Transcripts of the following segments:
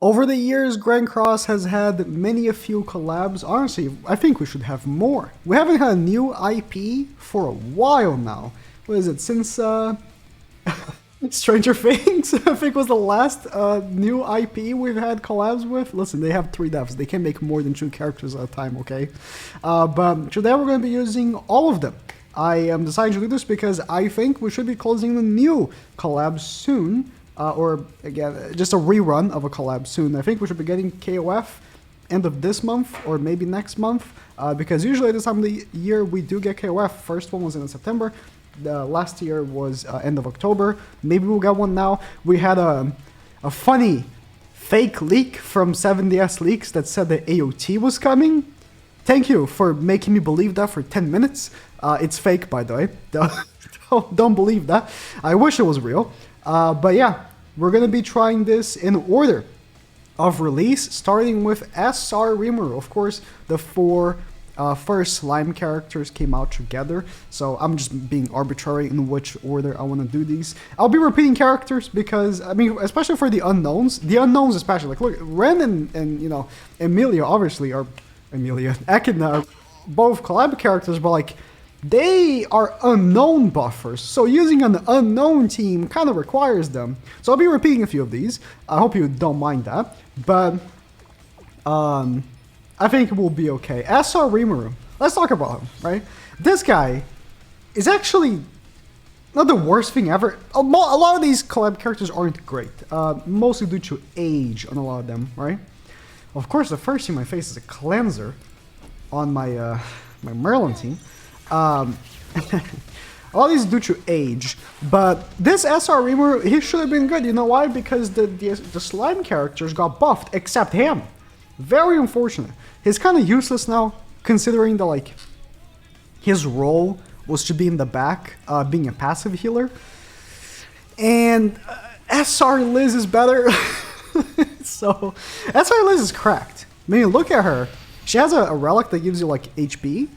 Over the years, Grand Cross has had many a few collabs. Honestly, I think we should have more. We haven't had a new IP for a while now. What is it, since Stranger Things, I think was the last new IP we've had collabs with. Listen, they have 3 devs. They can make more than 2 characters at a time, okay? But today we're going to be using all of them. I am deciding to do this because I think we should be closing a new collab soon. Or again, just a rerun of a collab soon. I think we should be getting KOF end of this month or maybe next month, because usually this time of the year we do get KOF. First one was in September. The last year was end of October. Maybe we'll get one now. We had a funny fake leak from 7DS Leaks that said that AOT was coming. Thank you for making me believe that for 10 minutes. It's fake, by the way. Don't believe that. I wish it was real. But yeah, we're going to be trying this in order of release, starting with SR Rimuru. Of course, the 4 first slime characters came out together, so I'm just being arbitrary in which order I want to do these. I'll be repeating characters because, I mean, especially for the unknowns especially, like, look, Ren and you know, Emilia obviously are, Echidna are both collab characters, but like, they are unknown buffers, so using an unknown team kind of requires them. So I'll be repeating a few of these. I hope you don't mind that, but I think it will be okay. SR Rimuru, let's talk about him, right? This guy is actually not the worst thing ever. A lot of these collab characters aren't great, mostly due to age on a lot of them, right? Of course, the first team I face is a cleanser on my my Maryland team. A lot of these due to age, but this SR Rimuru, he should have been good. You know why? Because the slime characters got buffed, except him. Very unfortunate. He's kind of useless now, considering that like his role was to be in the back, being a passive healer. And SR Liz is better. So SR Liz is cracked. I mean, look at her. She has a relic that gives you like HP.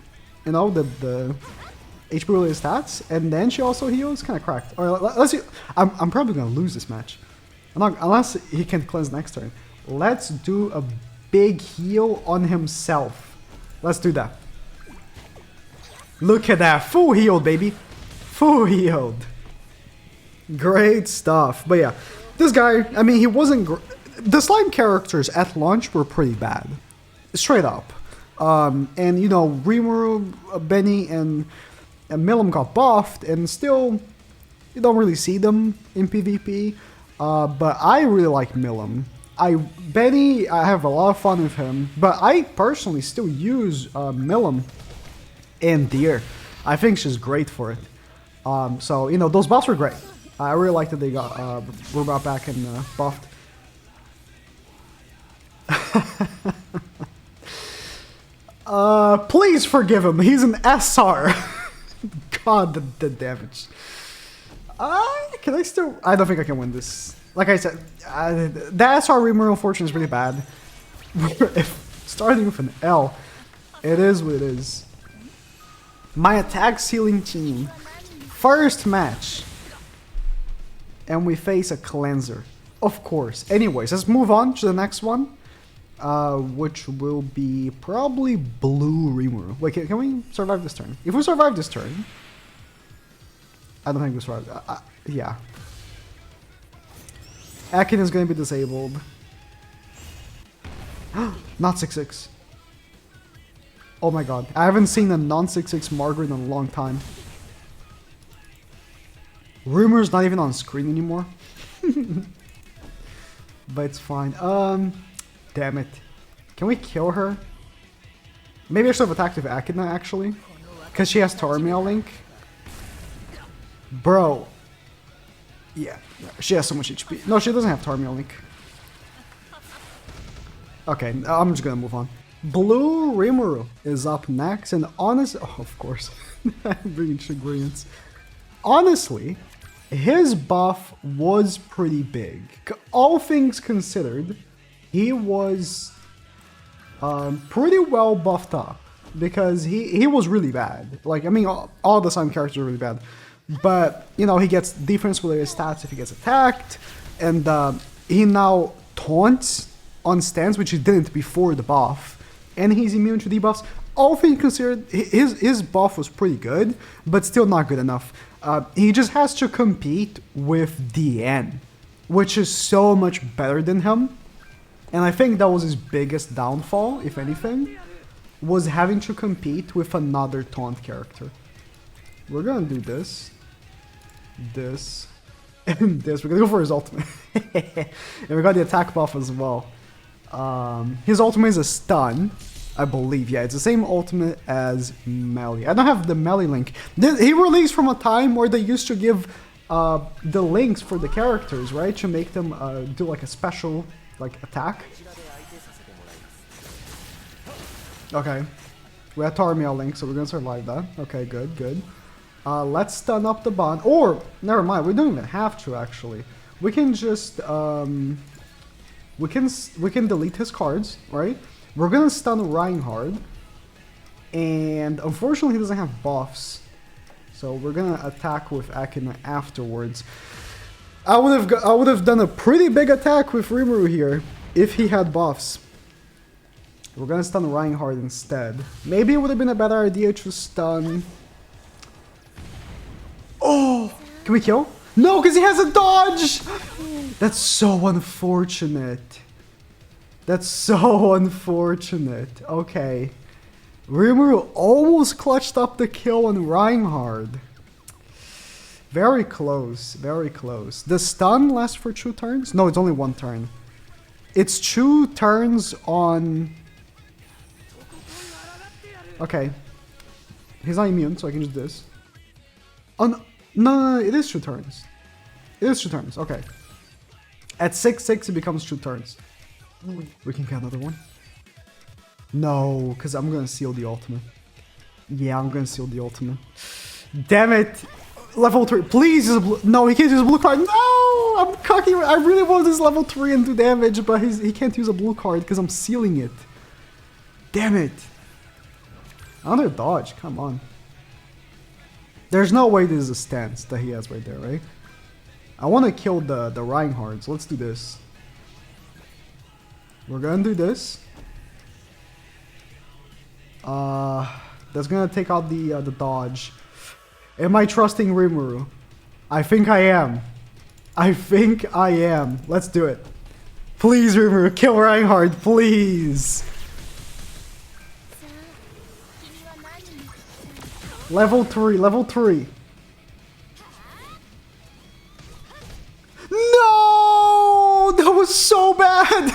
You know, the HP related stats, and then she also heals. Kind of cracked. Or let's see. I'm probably gonna lose this match, unless he can cleanse next turn. Let's do a big heal on himself. Let's do that. Look at that, full healed, baby, full healed. Great stuff. But yeah, this guy. I mean, he wasn't. The slime characters at launch were pretty bad, straight up. And you know, Rimuru, Benny, and Milim got buffed, and still, you don't really see them in PvP. But I really like Milim. Benny, I have a lot of fun with him, but I personally still use Milim in Deer. I think she's great for it. So you know, those buffs were great. I really like that they were brought back and buffed. Please forgive him. He's an SR. God, the damage. Can I still? I don't think I can win this. Like I said, the SR Rimuru unfortunately is really bad. Starting with an L, it is what it is. My attack ceiling team, first match, and we face a cleanser, of course. Anyways, let's move on to the next one. Which will be probably Blue Rimuru. Wait, can we survive this turn? If we survive this turn, I don't think we survive. Yeah. Akin is going to be disabled. Not 6-6. Oh my god. I haven't seen a non-6-6 Margaret in a long time. Rimuru's not even on screen anymore. But it's fine. Damn it. Can we kill her? Maybe I should have attacked with Echidna, actually. Because she has Tormial Link. Bro. Yeah, she has so much HP. No, she doesn't have Tormial Link. Okay, I'm just gonna move on. Blue Rimuru is up next, and honestly... Oh, of course. Bringing ingredients. Honestly, his buff was pretty big. All things considered... He was pretty well buffed up because he was really bad. Like, I mean, all the slime characters are really bad. But, you know, he gets defense related stats if he gets attacked. And he now taunts on stance, which he didn't before the buff, and he's immune to debuffs. All things considered, his buff was pretty good, but still not good enough. He just has to compete with DN, which is so much better than him. And I think that was his biggest downfall, if anything, was having to compete with another taunt character. We're gonna do this, and this. We're gonna go for his ultimate. And we got the attack buff as well. His ultimate is a stun, I believe. Yeah, it's the same ultimate as melee. I don't have the melee link. He released from a time where they used to give the links for the characters, right? To make them do like a special attack. Okay. We had Tarmiel link, so we're gonna survive that. Okay, good, good. Let's stun up the bond. Or, never mind, we don't even have to actually. We can just, we can delete his cards, right? We're gonna stun Reinhardt. And unfortunately he doesn't have buffs. So we're gonna attack with Akina afterwards. I would have done a pretty big attack with Rimuru here if he had buffs. We're gonna stun Reinhardt instead. Maybe it would have been a better idea to stun... Oh! Can we kill? No, because he has a dodge! That's so unfortunate. That's so unfortunate. Okay. Rimuru almost clutched up the kill on Reinhardt. Very close, very close. The stun lasts for 2 turns? No, it's only 1 turn. It's 2 turns on... Okay. He's not immune, so I can just do this. Oh, no, it is 2 turns. It is 2 turns, okay. At 6/6, it becomes 2 turns. We can get another one. No, because I'm going to seal the ultimate. Yeah, I'm going to seal the ultimate. Damn it! Level 3. Please use a blue... No, he can't use a blue card. No! I'm cocky. I really want this level 3 and do damage, but he can't use a blue card because I'm sealing it. Damn it. Another dodge. Come on. There's no way this is a stance that he has right there, right? I want to kill the Reinhardt, so let's do this. We're gonna do this. That's gonna take out the dodge. Am I trusting Rimuru? I think I am. I think I am. Let's do it. Please, Rimuru, kill Reinhardt, please. Level 3, level 3. No! That was so bad!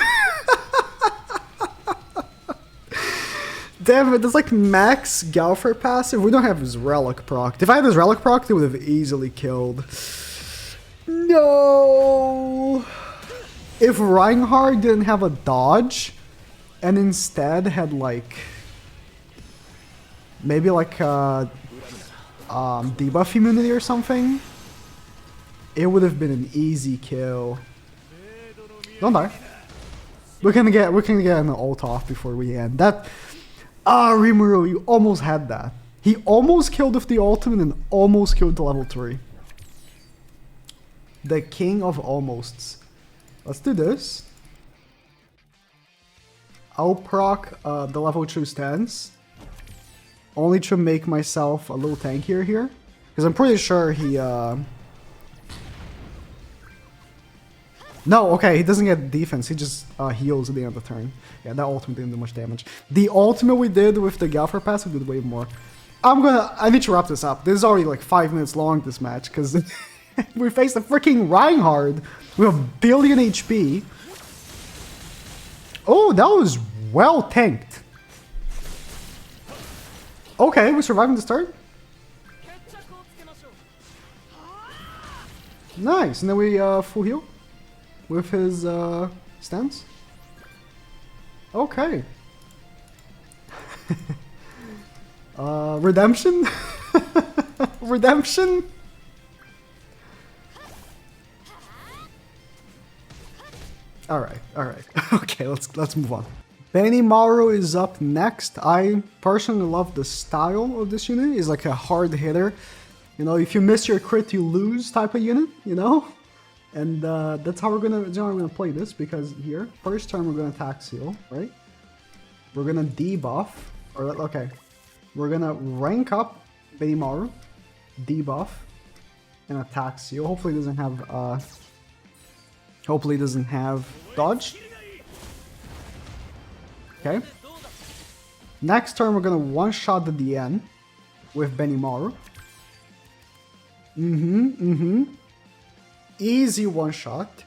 Damn it, that's like max Galfer passive. We don't have his relic proc. If I had his relic proc, they would have easily killed. No! If Reinhardt didn't have a dodge, and instead had like... maybe like debuff immunity or something, it would have been an easy kill. Don't die. We can get an ult off before we end. That Rimuru, you almost had that. He almost killed with the ultimate and almost killed the level 3. The king of almosts. Let's do this. I'll proc the level 2 stance. Only to make myself a little tankier here. Because I'm pretty sure he... No, okay, he doesn't get defense. He just heals at the end of the turn. Yeah, that ultimate didn't do much damage. The ultimate we did with the Galfer passive did way more. I need to wrap this up. This is already like 5 minutes long, this match, because we faced a freaking Reinhardt with 1 billion HP. Oh, that was well tanked. Okay, we're surviving the start. Nice, and then we full heal with his stance. Okay. Redemption? Redemption? Alright. Okay, let's move on. Benimaru is up next. I personally love the style of this unit. It's like a hard hitter. You know, if you miss your crit, you lose type of unit, you know? And that's how we're gonna play this, because here, first turn we're gonna attack seal, right? We're gonna debuff, or okay, we're gonna rank up Benimaru, debuff, and attack seal. Hopefully it doesn't have dodge. Okay. Next turn we're gonna one-shot the DN with Benimaru. Easy one-shot.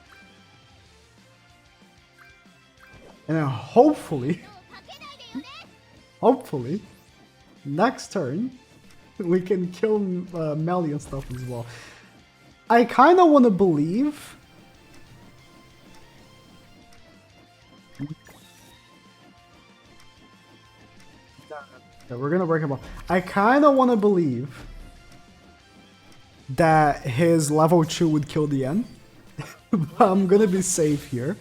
And then hopefully, next turn, we can kill Melly and stuff as well. I kind of want to believe... Yeah, we're gonna break him up. I kind of want to believe that his level 2 would kill the end. But I'm gonna be safe here.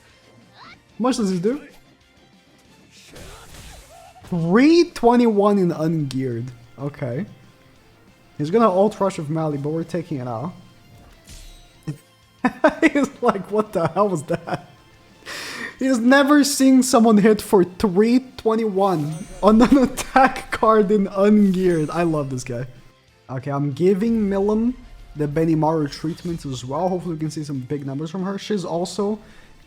How much does he do? 321 in ungeared. Okay. He's gonna ult rush with Mali, but we're taking it out. He's like, what the hell was that? He's never seen someone hit for 321 on an attack card in ungeared. I love this guy. Okay, I'm giving Milim the Benimaru treatment as well. Hopefully we can see some big numbers from her. She's also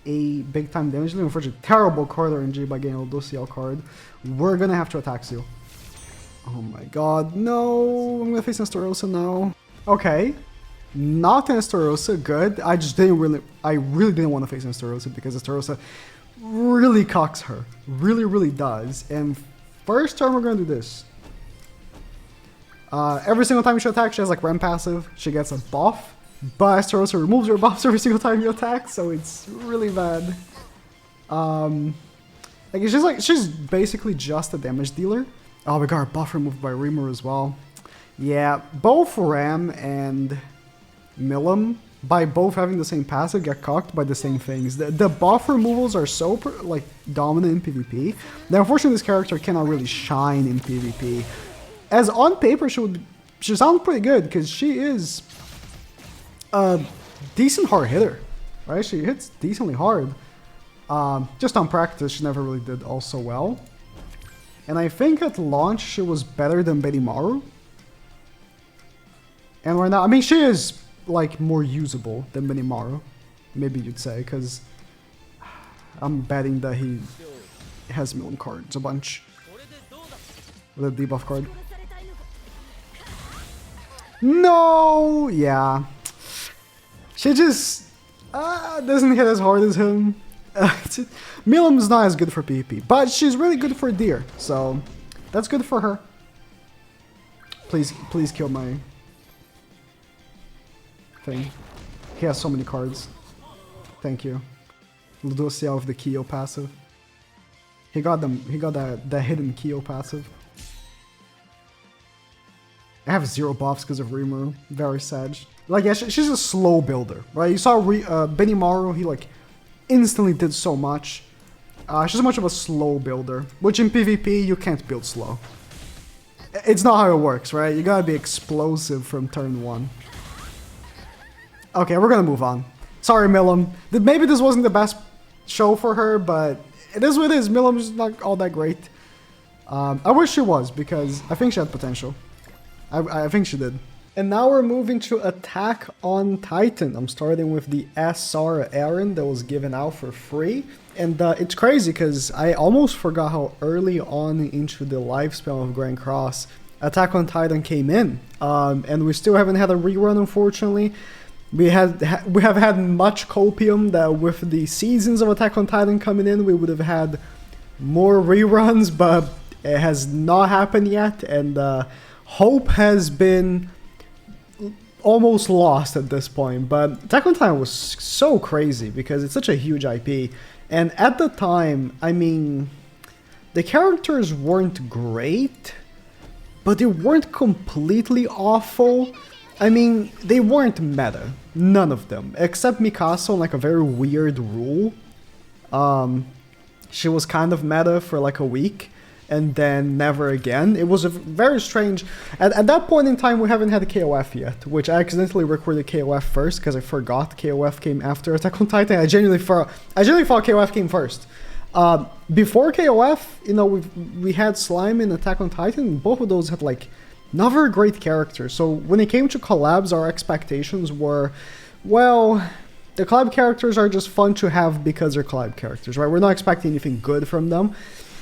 a big time damage dealer. Unfortunately, terrible card RNG by getting a Luciel card. We're gonna have to attack Seal. Oh my god, no! I'm gonna face Nestarossa now. Okay. Not Nestarossa, good. I really didn't want to face Nestarossa because Nestarossa really cocks her. Really does. And first turn we're gonna do this. Every single time she attacks, she has like Rem passive. She gets a buff. But Nestarossa removes her buffs every single time you attack, so it's really bad. She's basically just a damage dealer. Oh, we got our buff removed by Reamer as well. Yeah, both Ram and Milim, by both having the same passive, get cocked by the same things. The buff removals are so dominant in PvP that unfortunately this character cannot really shine in PvP. As on paper, she sounds pretty good because she is a decent hard hitter, right? She hits decently hard. Just on practice, she never really did all so well. And I think at launch she was better than Benimaru. And right now, I mean, she is like more usable than Benimaru, maybe you'd say, because I'm betting that he has Milim cards a bunch. With a debuff card. No! Yeah. She just doesn't hit as hard as him. Milim's not as good for PvP, but she's really good for Deer, so that's good for her. Please kill my thing. He has so many cards. Thank you. Ludocia with the Kyo passive. He got them. He got the hidden Kyo passive. I have 0 buffs because of Rimuru. Very sad. Like, yeah, she's a slow builder, right? You saw Benimaru, he like instantly did so much. She's much of a slow builder, which in PvP you can't build slow. It's not how it works, right? You gotta be explosive from turn 1. Okay, we're gonna move on. Sorry, Milim. Maybe this wasn't the best show for her, but it is what it is. Milim's not all that great. I wish she was, because I think she had potential. I think she did. And now we're moving to Attack on Titan. I'm starting with the SR Aaron that was given out for free. And it's crazy because I almost forgot how early on into the lifespan of Grand Cross Attack on Titan came in. And we still haven't had a rerun, unfortunately. We have had much copium that with the seasons of Attack on Titan coming in, we would have had more reruns, but it has not happened yet. And hope has been almost lost at this point, but Attack on Titan was so crazy because it's such a huge IP, and at the time, I mean, the characters weren't great, but they weren't completely awful. I mean, they weren't meta, none of them, except Mikasa on like a very weird rule. She was kind of meta for like a week, and then never again. It was a very strange... At that point in time, we haven't had a KOF yet, which I accidentally recorded KOF first because I forgot KOF came after Attack on Titan. I genuinely thought KOF came first. Before KOF, you know, we had Slime in Attack on Titan. Both of those had, like, not very great characters. So when it came to collabs, our expectations were, well, the collab characters are just fun to have because they're collab characters, right? We're not expecting anything good from them.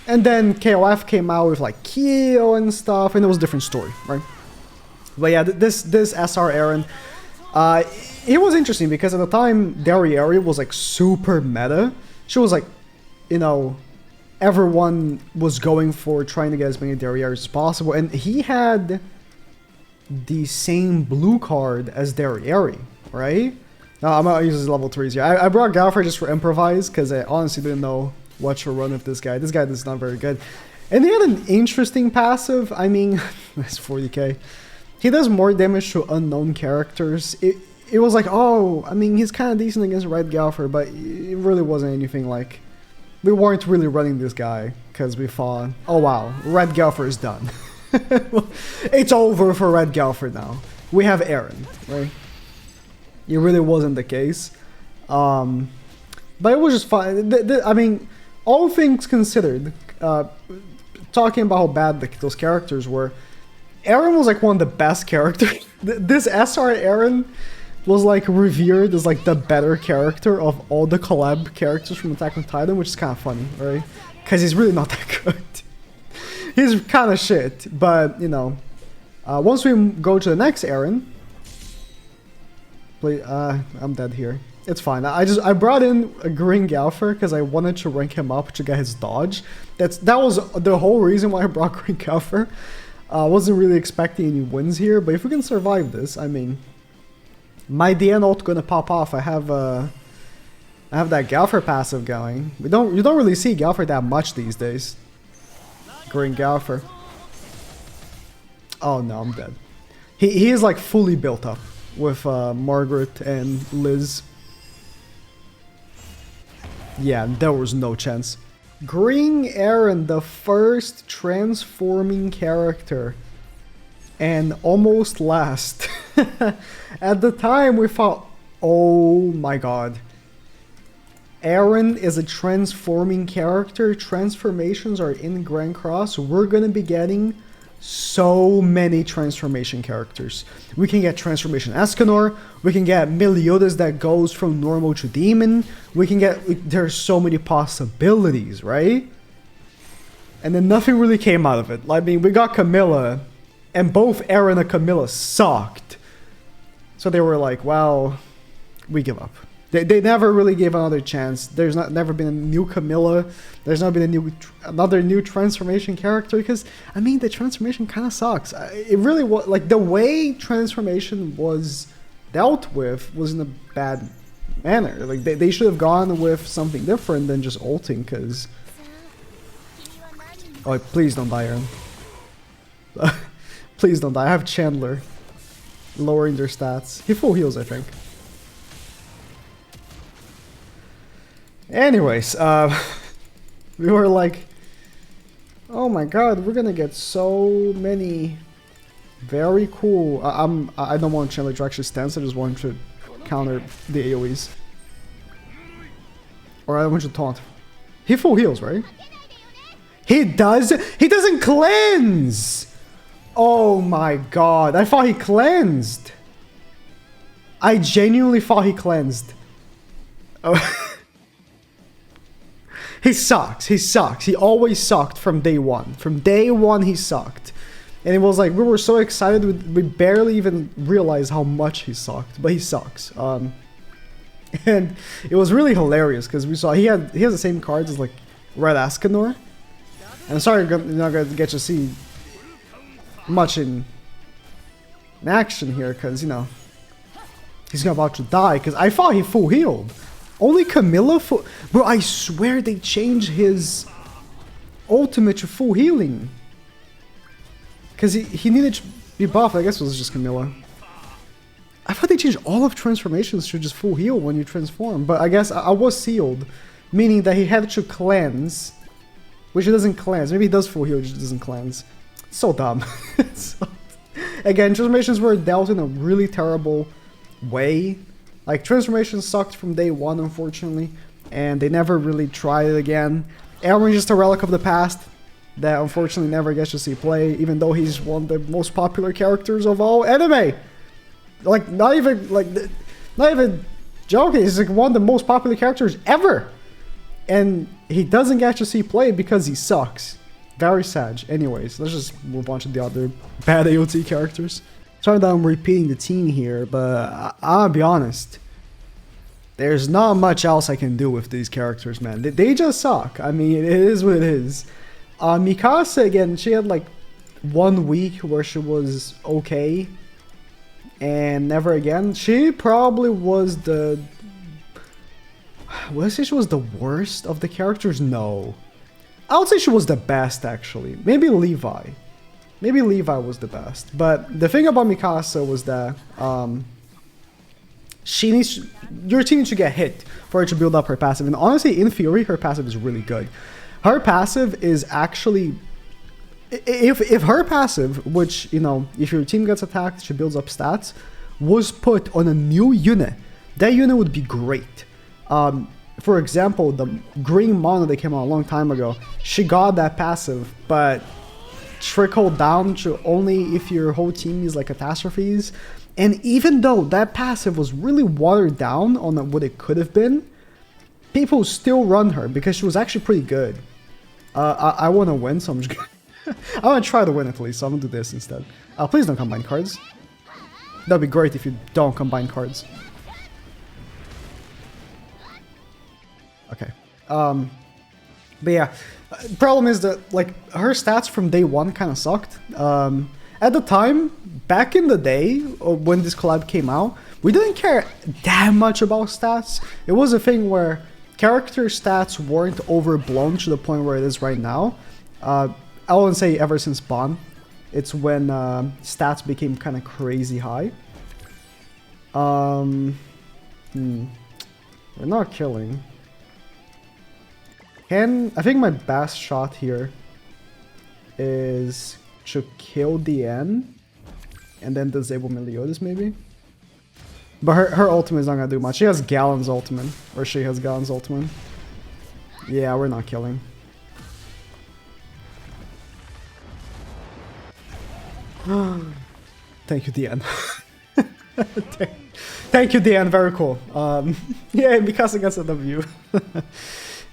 And then KOF came out with like Kyo and stuff, and it was a different story, right? But yeah, this SR Eren, it was interesting because at the time, Derriere was like super meta. She was like, you know, everyone was going for trying to get as many Derrieres as possible, and he had the same blue card as Derriere, right? Now, I'm not using level 3s here. I brought Galfer just for improvise because I honestly didn't know what to run with this guy. This guy is not very good. And he had an interesting passive. I mean, that's 40k. He does more damage to unknown characters. It was like, oh, I mean, he's kind of decent against Red Galfer, but it really wasn't anything like... We weren't really running this guy because we thought, oh wow, Red Galfer is done. It's over for Red Galfer now. We have Eren, right? It really wasn't the case. But it was just fun. I mean, all things considered, talking about how bad those characters were, Eren was like one of the best characters. This SR Eren was like revered as like the better character of all the collab characters from Attack on Titan, which is kind of funny, right? Because he's really not that good. He's kind of shit, but you know, once we go to the next Eren, please, I'm dead here. It's fine. I brought in a Green Galfer because I wanted to rank him up to get his dodge. That was the whole reason why I brought Green Galfer. I wasn't really expecting any wins here, but if we can survive this, I mean, my DN ult gonna pop off. I have that Galfer passive going. You don't really see Galfer that much these days. Green Galfer. Oh no, I'm dead. He is like fully built up with Margaret and Liz. Yeah, there was no chance. Green Eren, the first transforming character, and almost last. At the time we thought, oh my god. Eren is a transforming character. Transformations are in Grand Cross. We're gonna be getting so many transformation characters. We can get transformation Escanor, we can get Meliodas that goes from normal to demon, we can get, there's so many possibilities, right? And then nothing really came out of it. I mean, we got Camilla, and both Eren and Camilla sucked. So they were like, well, we give up. They never really gave another chance. There's never been a new Camilla. There's not been another new transformation character because, I mean, the transformation kind of sucks. It really was, like, the way transformation was dealt with was in a bad manner. Like, they should have gone with something different than just ulting because... Oh, please don't die, Eren. Please don't die. I have Chandler lowering their stats. He full heals, I think. Anyways, we were like, oh my god, we're gonna get so many very cool... I don't want Chandler to actually stance, I just want to counter the AoEs. Or I want to taunt. He full heals, right? He does? He doesn't cleanse! Oh my god, I thought he cleansed. I genuinely thought he cleansed. Oh. He sucks. He sucks. He always sucked from day one. From day one, he sucked. And it was like, we were so excited, we barely even realized how much he sucked. But he sucks. And it was really hilarious, because we saw, he has the same cards as, like, Red Escanor. And I'm sorry you're not going to get to see much in action here, because, you know, he's about to die, because I thought he full healed. Only Camilla full... Bro, I swear they changed his ultimate to full healing. Because he needed to be buffed. I guess it was just Camilla. I thought they changed all of transformations to just full heal when you transform. But I guess I was sealed. Meaning that he had to cleanse, which he doesn't cleanse. Maybe he does full heal, just doesn't cleanse. So dumb. Again, transformations were dealt in a really terrible way. Like, transformations sucked from day one, unfortunately, and they never really tried it again. Aaron's just a relic of the past that unfortunately never gets to see play, even though he's one of the most popular characters of all anime. Like, not even joking, he's like one of the most popular characters ever. And he doesn't get to see play because he sucks. Very sad. Anyways, let's just move on to the other bad AOT characters. Sorry that I'm repeating the team here, but I'll be honest. There's not much else I can do with these characters, man. They just suck. I mean, it is what it is. Mikasa, again, she had like 1 week where she was okay. And never again. She probably was the... Would I say she was the worst of the characters? No. I would say she was the best, actually. Maybe Levi. Maybe Levi was the best. But the thing about Mikasa was that your team needs to get hit for her to build up her passive. And honestly, in theory, her passive is really good. Her passive is actually... If her passive, which, you know, if your team gets attacked, she builds up stats, was put on a new unit, that unit would be great. For example, the green mono that came out a long time ago, she got that passive, but trickled down to only if your whole team is like catastrophes. And even though that passive was really watered down on what it could have been, people still run her because she was actually pretty good. I want to win, so I'm just gonna... I want to try to win at least, so I'm going to do this instead. Please don't combine cards. That'd be great if you don't combine cards. Okay. But yeah, problem is that, like, her stats from day one kind of sucked. At the time, back in the day, when this collab came out, we didn't care that much about stats. It was a thing where character stats weren't overblown to the point where it is right now. I wouldn't say ever since Bond. It's when stats became kind of crazy high. We're not killing. I think my best shot here is to kill DN and then disable Meliodas maybe. But her ultimate is not gonna do much. She has Gallon's ultimate, or she has Gallon's ultimate. Yeah, we're not killing. Thank you, DN. Thank you, DN. Very cool. Yeah, Mikasa gets a W.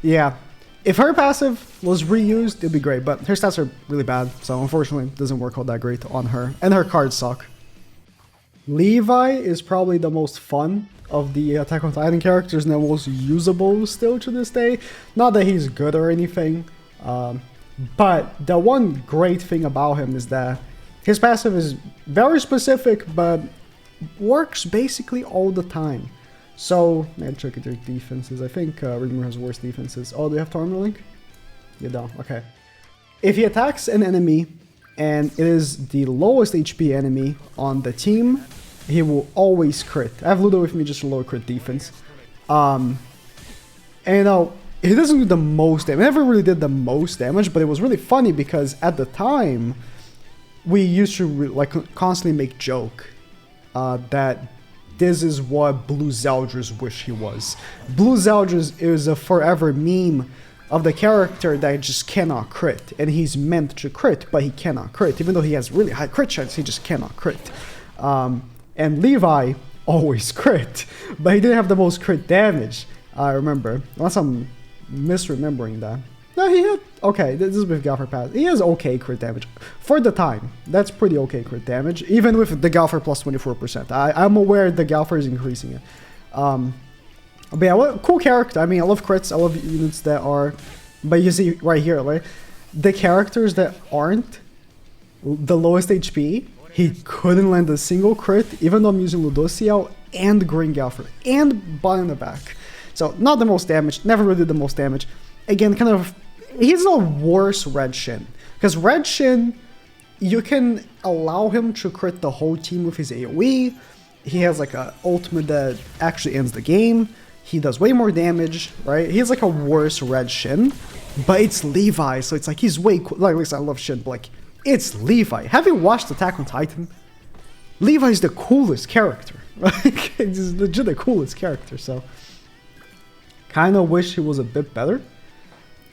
Yeah. If her passive was reused, it'd be great, but her stats are really bad, so unfortunately it doesn't work out that great on her. And her cards suck. Levi is probably the most fun of the Attack on Titan characters and the most usable still to this day. Not that he's good or anything, but the one great thing about him is that his passive is very specific, but works basically all the time. So, man, check their defenses. I think Redeemer has worse defenses. Oh, do you have Torment Link? You don't. Okay. If he attacks an enemy and it is the lowest HP enemy on the team, he will always crit. I have Ludo with me, just a low crit defense. And you know, he doesn't do the most damage. He never really did the most damage, but it was really funny because at the time, we used to like constantly make joke that this is what Blue Zeldris wish he was. Blue Zeldris is a forever meme of the character that just cannot crit, and he's meant to crit, but he cannot crit. Even though he has really high crit chance, he just cannot crit. And Levi always crit, but he didn't have the most crit damage, I remember. Unless I'm misremembering that. No, he had... Okay, this is with Galfer Pass. He has okay crit damage. For the time, that's pretty okay crit damage. Even with the Galfer plus 24%. I'm aware the Galfer is increasing it. But yeah, what cool character. I mean, I love crits. I love units that are... But you see right here, right? The characters that aren't the lowest HP, he couldn't land a single crit, even though I'm using Ludociel and Green Galfer. And Bot in the back. So, not the most damage. Never really did the most damage. Again, kind of... He's a worse Red Shin. Because Red Shin, you can allow him to crit the whole team with his AoE. He has like an ultimate that actually ends the game. He does way more damage, right? He's like a worse Red Shin. But it's Levi, so it's like he's way cool. Like, listen, I love Shin, but like, it's Levi. Have you watched Attack on Titan? Levi's the coolest character. Like, he's legit the coolest character, so. Kind of wish he was a bit better.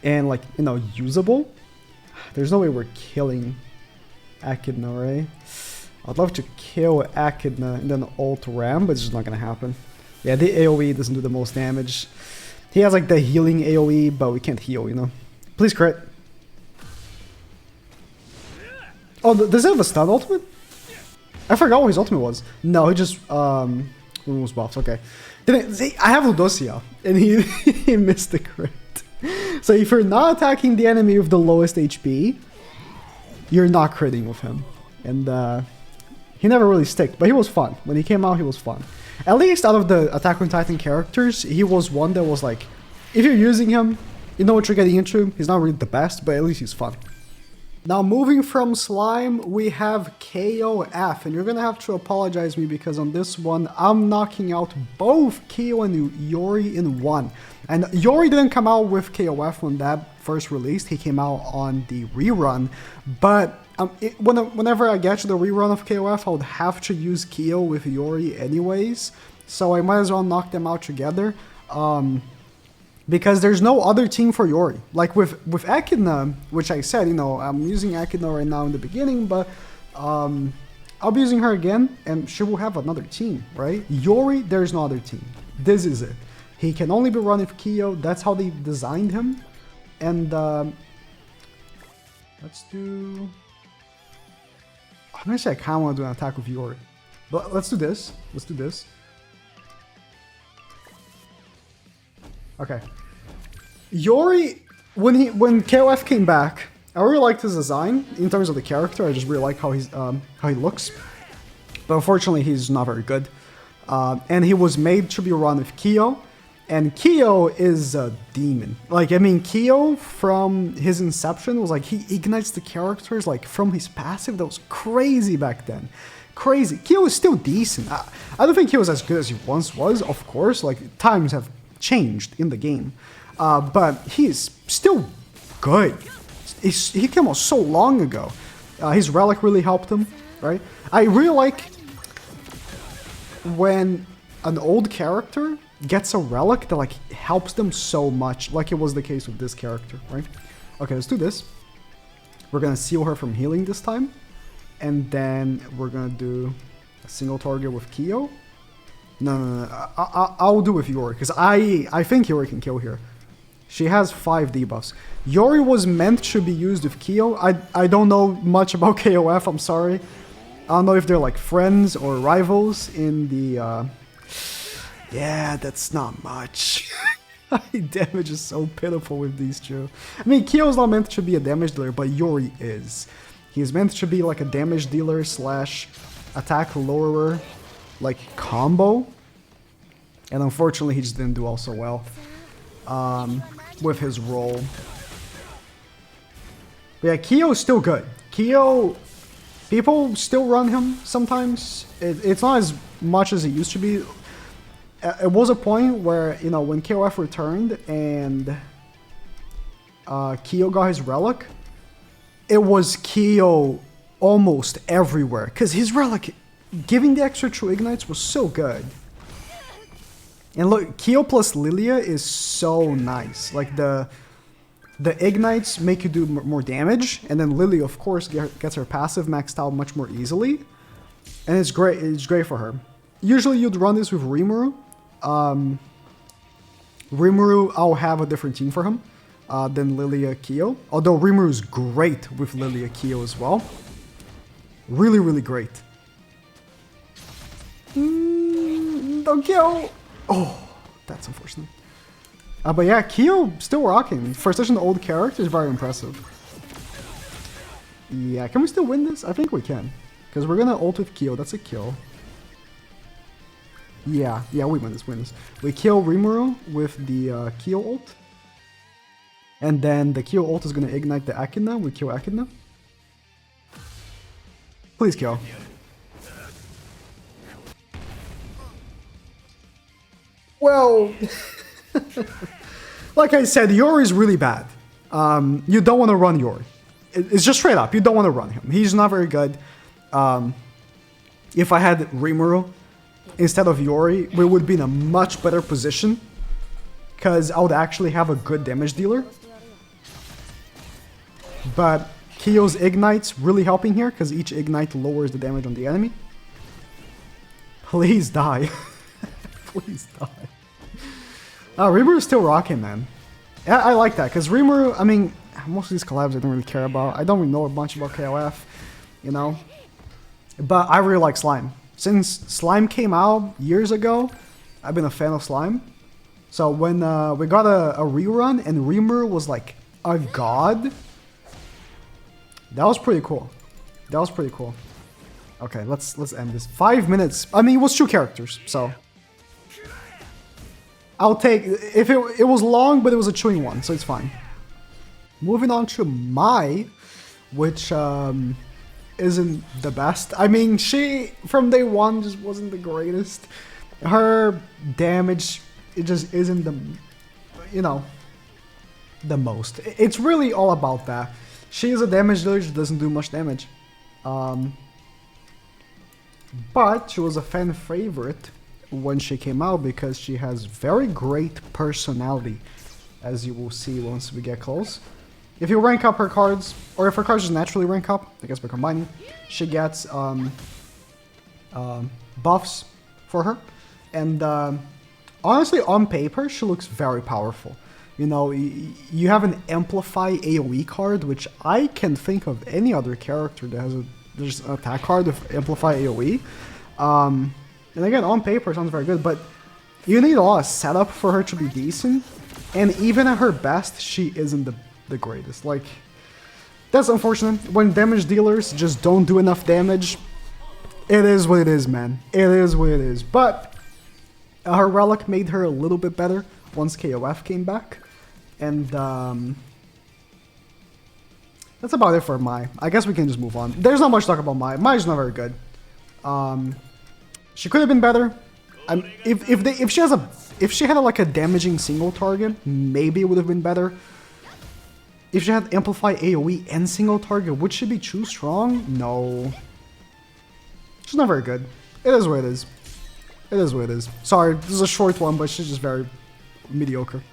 And like, you know, usable. There's no way we're killing Echidna, right? I'd love to kill Echidna and then ult Ram, but it's just not gonna happen. Yeah, the AoE doesn't do the most damage. He has like the healing AoE, but we can't heal, you know. Please crit. Oh, does he have a stun ultimate? I forgot what his ultimate was. No, he just removes buffs. Okay. See, I have Ludosia, and he he missed the crit. So if you're not attacking the enemy with the lowest HP, you're not critting with him. And he never really sticked, but he was fun. When he came out, he was fun. At least out of the Attack on Titan characters, he was one that was like, if you're using him, you know what you're getting into. He's not really the best, but at least he's fun. Now moving from Slime, we have KOF, and you're gonna have to apologize me because on this one, I'm knocking out both KO and Yori in one. And Yori didn't come out with KOF when that first released, he came out on the rerun, but whenever I get to the rerun of KOF, I would have to use Kyo with Yori anyways, so I might as well knock them out together. Because there's no other team for Yori. Like with Echidna, which I said, you know, I'm using Echidna right now in the beginning, but I'll be using her again, and she will have another team, right? Yori, there's no other team. This is it. He can only be run with Kyo. That's how they designed him. And let's do... I'm gonna say I kind of want to do an attack with Yori. But let's do this. Let's do this. Okay. Yori, when KOF came back, I really liked his design in terms of the character. I just really like how he looks. But unfortunately, he's not very good. And he was made to be run with Kyo. And Kyo is a demon. Like, I mean, Kyo from his inception was like, he ignites the characters like from his passive. That was crazy back then. Crazy. Kyo is still decent. I don't think he was as good as he once was, of course. Like, times have changed in the game. But he's still good. He came out so long ago. His relic really helped him, right? I really like when an old character gets a relic that like helps them so much, like it was the case with this character, right? Okay, let's do this. We're gonna seal her from healing this time, and then we're gonna do a single target with Kyo. No. I'll do with Yori, because I think Yori can kill here. She has 5 debuffs. Yori was meant to be used with Kyo. I don't know much about KOF, I'm sorry. I don't know if they're like friends or rivals in the... Yeah, that's not much. Damage is so pitiful with these two. I mean, Kyo's not meant to be a damage dealer, but Yori is. He's meant to be like a damage dealer slash attack lowerer, like combo. And unfortunately, he just didn't do all so well with his role. But yeah, Kyo is still good. Kyo, people still run him sometimes. It's not as much as it used to be. It was a point where, you know, when KOF returned and Kyo got his relic, it was Kyo almost everywhere. Because his relic, giving the extra true ignites was so good. And look, Kyo plus Lilia is so nice. Like the ignites make you do more damage, and then Lilia, of course, gets her passive maxed out much more easily. And it's great. It's great for her. Usually you'd run this with Rimuru. Rimuru, I'll have a different team for him than Lilia Kyo. Although Rimuru is great with Lilia Kyo as well. Really, really great. Don't kill! Oh, that's unfortunate. But yeah, Kyo still rocking. For such an old character, it's very impressive. Yeah, can we still win this? I think we can. Because we're gonna ult with Kyo, that's a kill. Yeah, we win this, We kill Rimuru with the Kyo ult. And then the Kyo ult is going to ignite the Echidna. We kill Echidna. Please kill. Well, like I said, Yori is really bad. You don't want to run Yori. It's just straight up. You don't want to run him. He's not very good. If I had Rimuru instead of Yori, we would be in a much better position. Because I would actually have a good damage dealer. But Kyo's Ignite's really helping here, because each Ignite lowers the damage on the enemy. Please die. Please die. Rimuru's still rocking, man. Yeah, I like that, because Rimuru, I mean, most of these collabs I don't really care about. I don't really know a bunch about KOF, you know? But I really like Slime. Since Slime came out years ago, I've been a fan of Slime. So when we got a rerun and Rimuru was like a god, that was pretty cool. That was pretty cool. Okay, let's end this. 5 minutes. I mean, it was 2 characters, so I'll take if it was long, but it was a chewing one, so it's fine. Moving on to Mai, which isn't the best. I mean, she from day one just wasn't the greatest. Her damage, it just isn't the, you know, the most. It's really all about that. She is a damage dealer, she doesn't do much damage. But she was a fan favorite when she came out because she has very great personality, as you will see once we get close. If you rank up her cards, or if her cards just naturally rank up, I guess by combining, she gets buffs for her. And honestly, on paper, she looks very powerful. You know, you have an Amplify AoE card, which I can't think of any other character that has there's an attack card with Amplify AoE. And again, on paper, it sounds very good, but you need a lot of setup for her to be decent. And even at her best, she isn't the greatest. Like, that's unfortunate. When damage dealers just don't do enough damage, it is what it is, man. It is what it is. But her relic made her a little bit better once KOF came back. And that's about it for Mai. I guess we can just move on. There's not much to talk about Mai. Mai's not very good. She could have been better. If she had like a damaging single target, maybe it would have been better. If she had Amplify AoE and single target, would she be too strong? No. She's not very good. It is what it is. It is what it is. Sorry, this is a short one, but she's just very mediocre.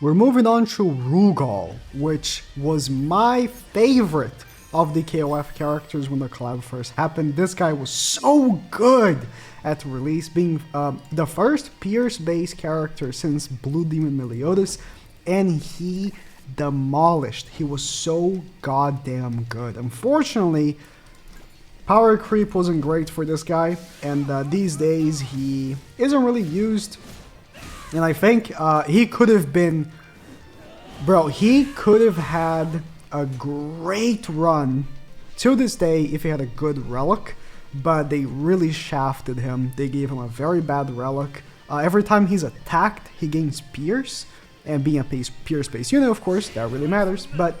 We're moving on to Rugal, which was my favorite of the KOF characters when the collab first happened. This guy was so good at release, being the first Pierce-based character since Blue Demon Meliodas, and he demolished. He was so goddamn good. Unfortunately, power creep wasn't great for this guy, and these days he isn't really used. And I think he could have been... Bro, he could have had a great run to this day if he had a good relic, but they really shafted him. They gave him a very bad relic. Every time he's attacked, he gains Pierce, and being a Pierce-based unit, of course, that really matters. But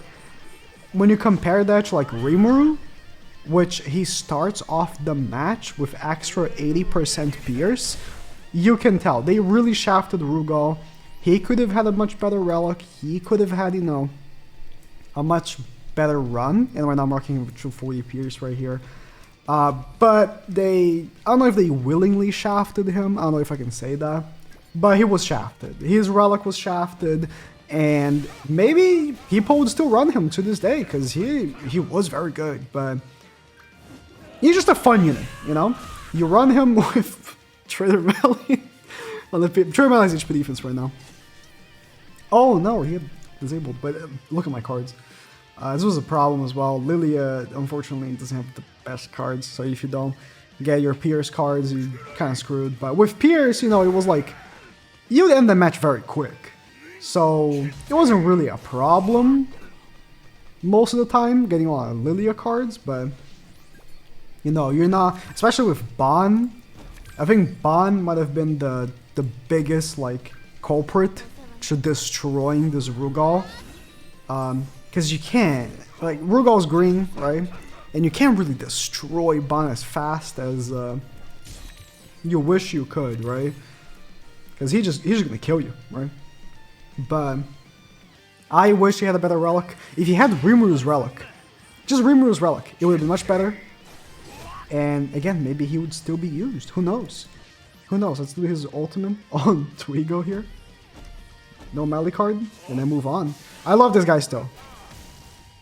when you compare that to like Rimuru, which he starts off the match with extra 80% Pierce, you can tell they really shafted Rugal. He could have had a much better relic. He could have had, you know, a much better run. And we're now marking him with 240 Pierce right here. But I don't know if they willingly shafted him. I don't know if I can say that. But he was shafted. His relic was shafted. And maybe people would still run him to this day, because he was very good. But he's just a fun unit, you know? You run him with Trader Melee. Trader Melee is HP defense right now. Oh no, he had disabled, but look at my cards. This was a problem as well. Lilia, unfortunately, doesn't have the best cards, so if you don't get your Pierce cards, you're kind of screwed. But with Pierce, you know, it was like, you'd end the match very quick. So it wasn't really a problem most of the time, getting a lot of Lilia cards, but, you know, you're not, especially with Ban. I think Ban might have been the biggest, like, culprit to destroying this Rugal. Because you can't, like, Rugal's green, right? And you can't really destroy Ban as fast as you wish you could, right? Because he's just gonna kill you, right? But I wish he had a better relic. If he had Rimuru's relic, just Rimuru's relic, it would have been much better. And again, maybe he would still be used. Who knows? Who knows? Let's do his ultimate on Twigo here. No melee card, and then move on. I love this guy still.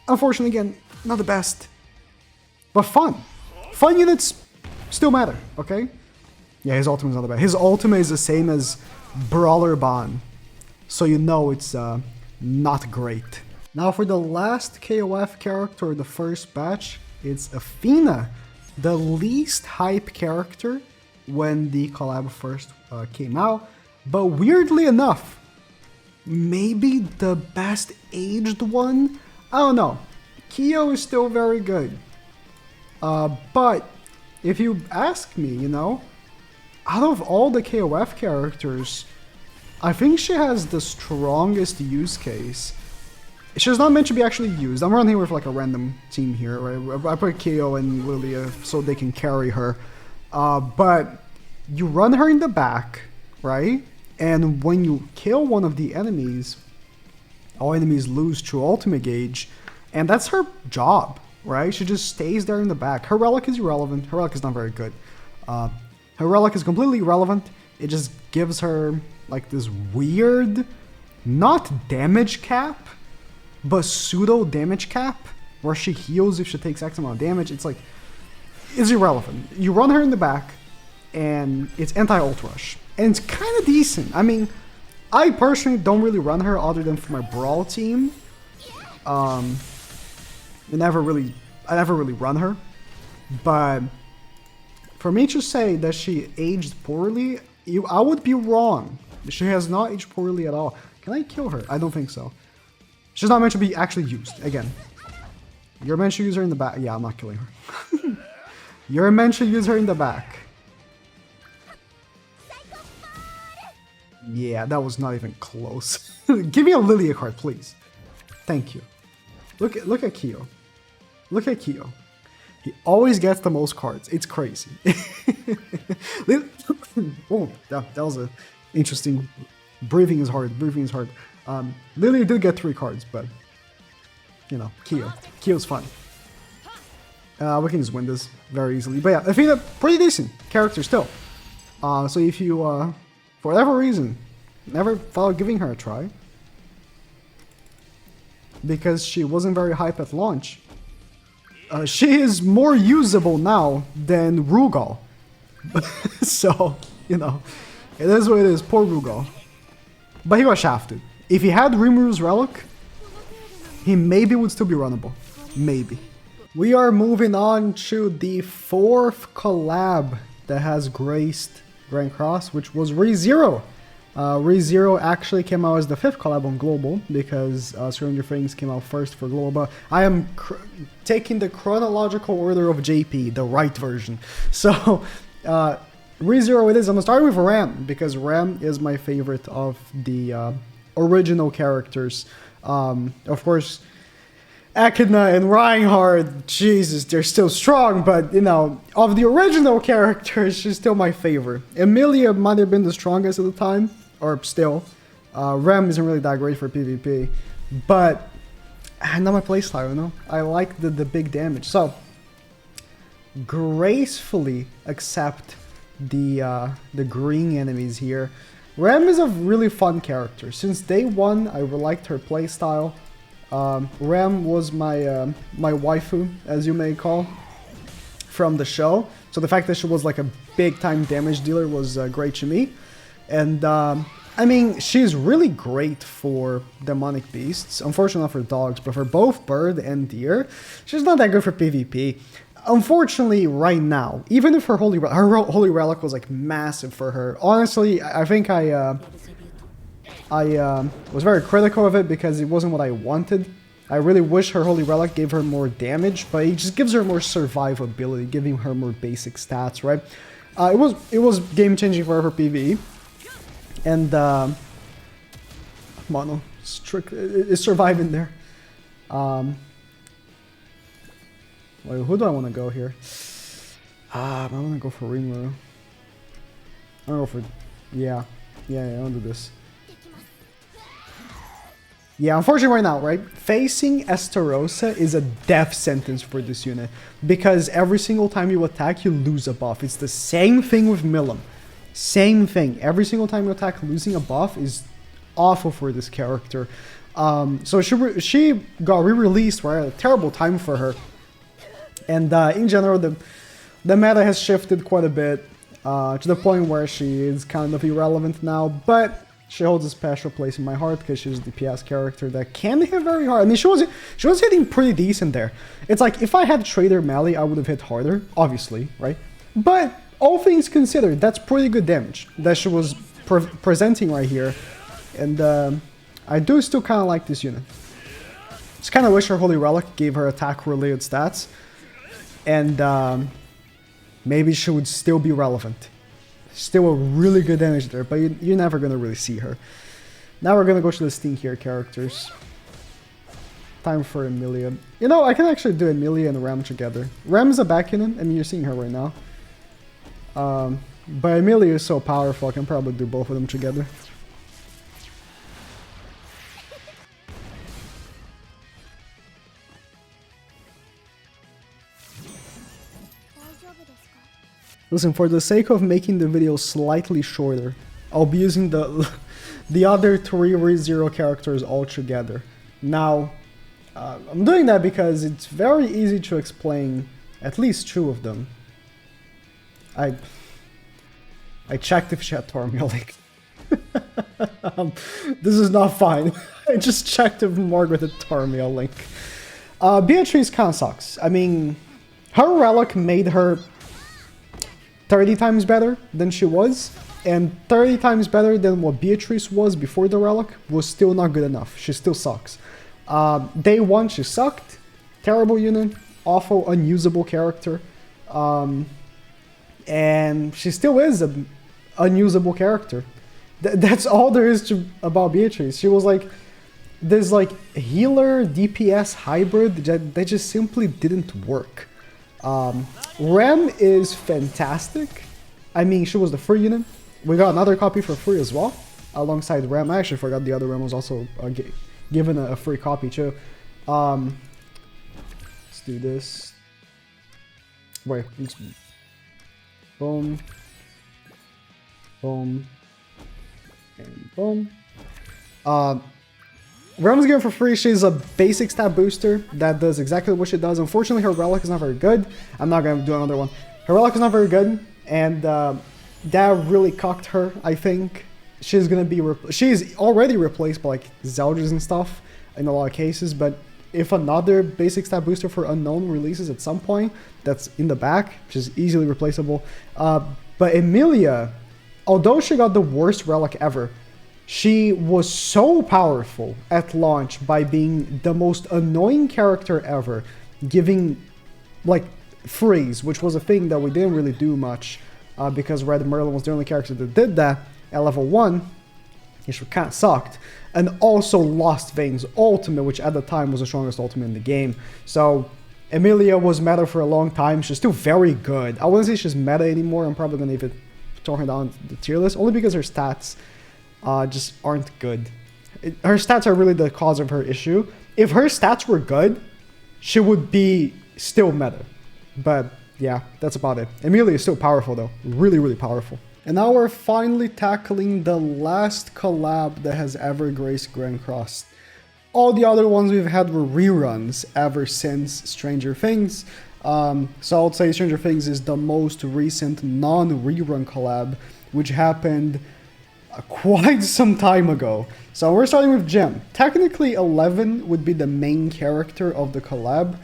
Unfortunately, again, not the best. But fun. Fun units still matter, okay? Yeah, his ultimate's not the best. His ultimate is the same as Brawler Ban. So you know it's not great. Now for the last KOF character of the first batch, it's Athena. The least hype character when the collab first came out, but weirdly enough, maybe the best aged one? I don't know. Kyo is still very good. But if you ask me, you know, out of all the KOF characters, I think she has the strongest use case. She's not meant to be actually used. I'm running with like a random team here, right? I put Kyo and Lilia so they can carry her. But you run her in the back, right? And when you kill one of the enemies, all enemies lose true ultimate gauge. And that's her job, right? She just stays there in the back. Her relic is irrelevant. Her relic is not very good. Her relic is completely irrelevant. It just gives her like this weird, not damage cap, but pseudo damage cap, where she heals if she takes X amount of damage. It's like, it's irrelevant. You run her in the back, and it's anti-ult rush. And it's kind of decent. I mean, I personally don't really run her other than for my Brawl team. I never really run her. But for me to say that she aged poorly, I would be wrong. She has not aged poorly at all. Can I kill her? I don't think so. She's not meant to be actually used, again. You're meant to use her in the back. Yeah, I'm not killing her. You're meant to use her in the back. Yeah, that was not even close. Give me a Lilia card, please. Thank you. Look at Kyo. Look at Kyo. He always gets the most cards. It's crazy. Oh, that was a interesting. Breathing is hard. Breathing is hard. Lilia did get 3 cards, but you know, Kyo's fun. We can just win this very easily. But yeah, Athena, pretty decent character still. So if you, for whatever reason, never thought of giving her a try, because she wasn't very hype at launch, she is more usable now than Rugal. So, you know, it is what it is. Poor Rugal. But he got shafted. If he had Rimuru's relic, he maybe would still be runnable. Maybe. We are moving on to the 4th collab that has graced Grand Cross, which was ReZero. ReZero actually came out as the 5th collab on Global, because Stranger Things came out first for Global. I am taking the chronological order of JP, the right version. So, ReZero it is. I'm gonna start with Ram, because Ram is my favorite of the original characters. Of course, Echidna and Reinhardt, Jesus, they're still strong, but, you know, of the original characters, she's still my favorite. Emilia might have been the strongest at the time, or still. Rem isn't really that great for PvP, but not my playstyle, you know? I like the big damage. So, gracefully accept the green enemies here. Rem is a really fun character. Since day one, I liked her playstyle. Rem was my my waifu, as you may call, from the show. So the fact that she was like a big-time damage dealer was great to me. And I mean, she's really great for demonic beasts. Unfortunately not for dogs, but for both bird and deer, she's not that good for PvP. Unfortunately, right now, even if her holy relic was like massive for her, honestly, I think I was very critical of it because it wasn't what I wanted. I really wish her holy relic gave her more damage, but it just gives her more survivability, giving her more basic stats, right? It was game changing for her PvE, and Mono is surviving there. Wait, who do I want to go here? I want to go for Rimuru. I want to go for... Yeah, I want to do this. Yeah, unfortunately right now, right? Facing Estarossa is a death sentence for this unit. Because every single time you attack, you lose a buff. It's the same thing with Milim. Same thing. Every single time you attack, losing a buff is awful for this character. So she got re-released right at a terrible time for her. And in general, the meta has shifted quite a bit to the point where she is kind of irrelevant now. But she holds a special place in my heart because she's a DPS character that can hit very hard. I mean, she was hitting pretty decent there. It's like, if I had Trader Melee, I would have hit harder, obviously, right? But all things considered, that's pretty good damage that she was presenting right here. And I do still kind of like this unit. Just kind of wish her Holy Relic gave her attack-related stats. And maybe she would still be relevant. Still a really good damage there, but you're never going to really see her. Now we're going to go to the Stinkier characters. Time for Emilia. You know, I can actually do Emilia and Ram together. Ram is a back unit. I mean, you're seeing her right now. But Emilia is so powerful, I can probably do both of them together. Listen, for the sake of making the video slightly shorter, I'll be using the other 3 ReZero characters all together. Now, I'm doing that because it's very easy to explain at least 2 of them. I checked if she had Tormio Link. This is not fine. I just checked if Margaret had Tormio Link. Beatrice kinda sucks. I mean, her relic made her 30 times better than she was, and 30 times better than what Beatrice was before the relic was still not good enough. She still sucks. Day 1 she sucked. Terrible unit. Awful, unusable character. And she still is an unusable character. That's all there is about Beatrice. She was like this like healer DPS hybrid that just simply didn't work. Rem is fantastic. I mean, she was the free unit. We got another copy for free as well, alongside Rem. I actually forgot the other Rem was also given a free copy too. Let's do this. Wait, boom, boom, and boom. Rem's given for free. She's a basic stat booster that does exactly what she does. Unfortunately, her relic is not very good. I'm not going to do another one. Her relic is not very good, and that really cocked her, I think. She's going to be... she's already replaced by, like, Zeldris and stuff in a lot of cases, but if another basic stat booster for Unknown releases at some point, that's in the back, which is easily replaceable. But Emilia, although she got the worst relic ever, she was so powerful at launch by being the most annoying character ever, giving, like, freeze, which was a thing that we didn't really do much, because Red Merlin was the only character that did that at level 1, which kind of sucked, and also Lost Veins ultimate, which at the time was the strongest ultimate in the game. So Emilia was meta for a long time. She's still very good. I wouldn't say she's meta anymore. I'm probably going to even throw her down the tier list, only because her stats just aren't good. Her stats are really the cause of her issue. If her stats were good, she would be still meta. But yeah, that's about it. Emilia is still powerful though. Really, really powerful. And now we're finally tackling the last collab that has ever graced Grand Cross. All the other ones we've had were reruns ever since Stranger Things. So I would say Stranger Things is the most recent non-rerun collab, which happened quite some time ago. So we're starting with Jim. Technically 11 would be the main character of the collab,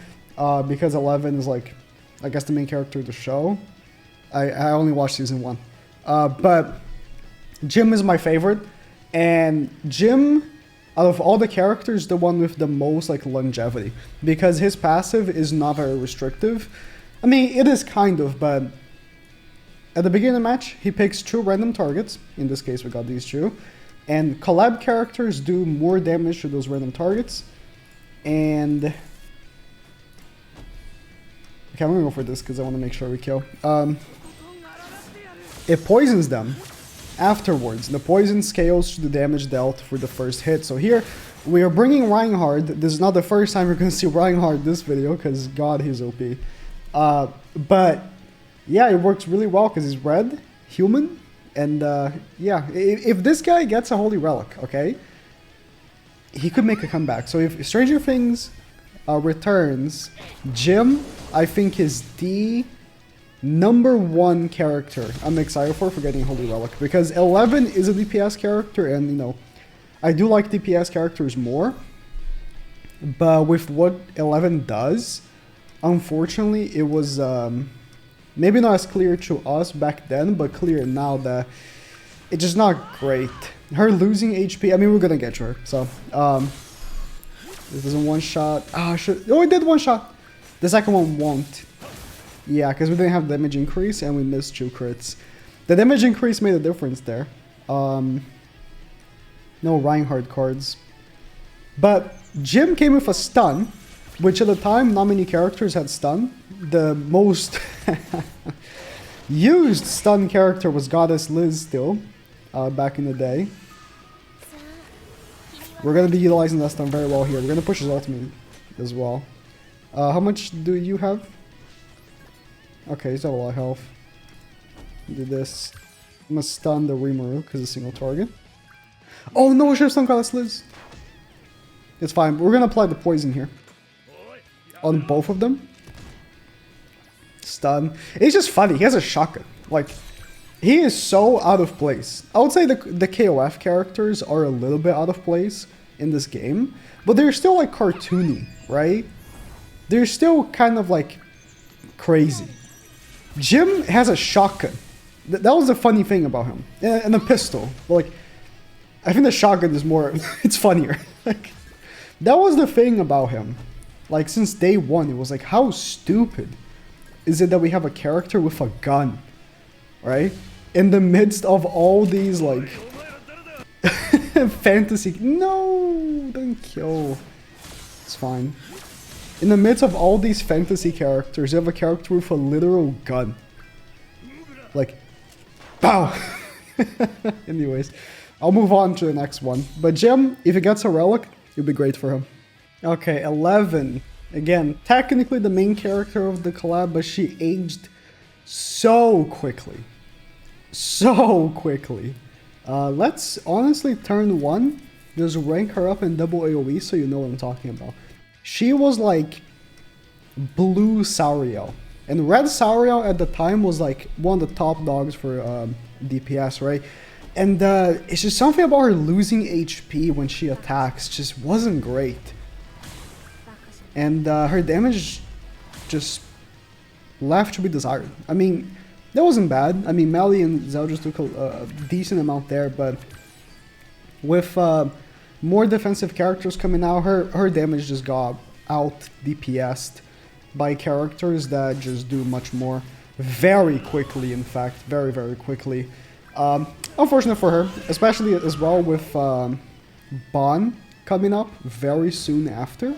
because 11 is like, I guess, the main character of the show. I only watched season 1. But Jim is my favorite, and Jim, out of all the characters, the one with the most like longevity, because his passive is not very restrictive. I mean, it is kind of, but at the beginning of the match, he picks 2 random targets. In this case, we got these 2. And collab characters do more damage to those random targets. And... okay, I'm gonna go for this because I want to make sure we kill. It poisons them afterwards. The poison scales to the damage dealt for the first hit. So here, We are bringing Reinhardt. This is not the first time we're going to see Reinhardt this video, because God, he's OP. But yeah, it works really well because he's red, human, and yeah, if this guy gets a Holy Relic, okay, he could make a comeback. So if Stranger Things returns, Jim, I think, is the #1 character I'm excited for getting Holy Relic, because 11 is a DPS character, and you know, I do like DPS characters more, but with what 11 does, unfortunately, it was maybe not as clear to us back then, but clear now that it's just not great. Her losing HP, I mean, we're gonna get her, so this isn't one shot. Oh, it did one shot. The second one won't. Yeah, because we didn't have damage increase and we missed 2 crits. The damage increase made a difference there. No Reinhardt cards. But Jim came with a stun, which at the time not many characters had stun. The most used stun character was Goddess Liz still, back in the day. We're going to be utilizing that stun very well here. We're going to push his ultimate as well. How much do you have? Okay, he's got a lot of health. Do this. I'm going to stun the Rimuru because it's a single target. Oh no, I should have stunned Goddess Liz. It's fine. We're going to apply the poison here. On both of them. Stun. It's just funny. He has a shotgun. Like, he is so out of place. I would say the KOF characters are a little bit out of place in this game. But they're still like cartoony, right? They're still kind of like crazy. Jim has a shotgun. That was the funny thing about him. And a pistol. But like, I think the shotgun is more, it's funnier. Like, that was the thing about him. Like, since day one, it was like, how stupid is it that we have a character with a gun, right? In the midst of all these, like, fantasy... No! Don't kill. It's fine. In the midst of all these fantasy characters, you have a character with a literal gun. Like, pow! Anyways, I'll move on to the next one. But Jim, if he gets a relic, it'll be great for him. Okay, 11. Again, technically the main character of the collab, but she aged so quickly. So quickly. Let's honestly turn 1. Just rank her up in double AoE so you know what I'm talking about. She was like blue Sauriel. And red Sauriel at the time was like one of the top dogs for DPS, right? And it's just something about her losing HP when she attacks just wasn't great. And her damage just left to be desired. I mean, that wasn't bad. I mean, Melly and Zeldris took a decent amount there, but with more defensive characters coming out, her damage just got out DPS'd by characters that just do much more very quickly, in fact, very, very quickly. Unfortunate for her, especially as well with Bon coming up very soon after.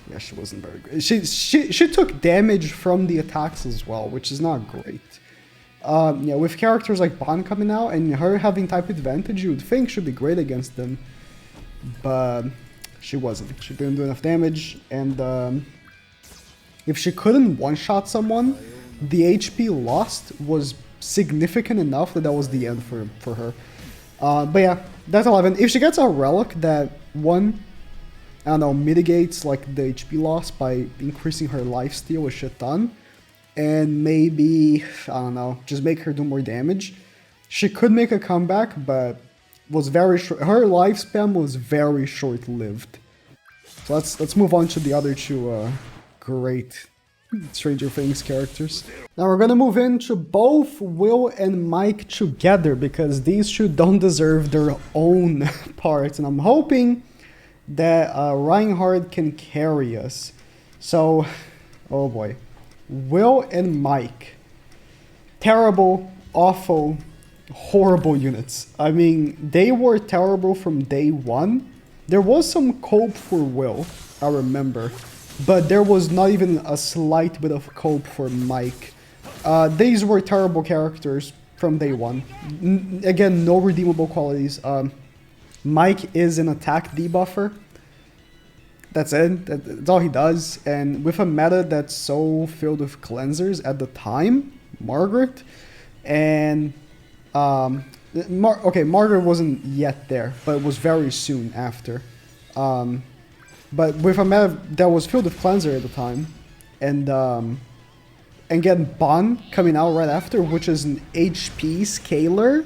Yeah, she wasn't very good. She took damage from the attacks as well, which is not great. Yeah, with characters like Bon coming out and her having type advantage, you would think should be great against them. But she wasn't. She didn't do enough damage, and if she couldn't one-shot someone, the HP lost was significant enough that was the end for her. But yeah, that's 11. If she gets a relic that I don't know, mitigates like the HP loss by increasing her lifesteal a shit ton, and maybe, I don't know, just make her do more damage, she could make a comeback, but was very short. Her lifespan was very short-lived. So let's move on to the other two great Stranger Things characters. Now we're gonna move into both Will and Mike together, because these two don't deserve their own parts, and I'm hoping that Reinhardt can carry us. So, oh boy. Will and Mike. Terrible, awful, horrible units. I mean, they were terrible from day one. There was some cope for Will, I remember. But there was not even a slight bit of cope for Mike. These were terrible characters from day one. Again, no redeemable qualities. Mike is an attack debuffer. That's it. That's all he does. And with a meta that's so filled with cleansers at the time, Margaret, and Margaret wasn't yet there, but it was very soon after. But with a meta that was filled with cleanser at the time, and getting Bon coming out right after, which is an HP scaler,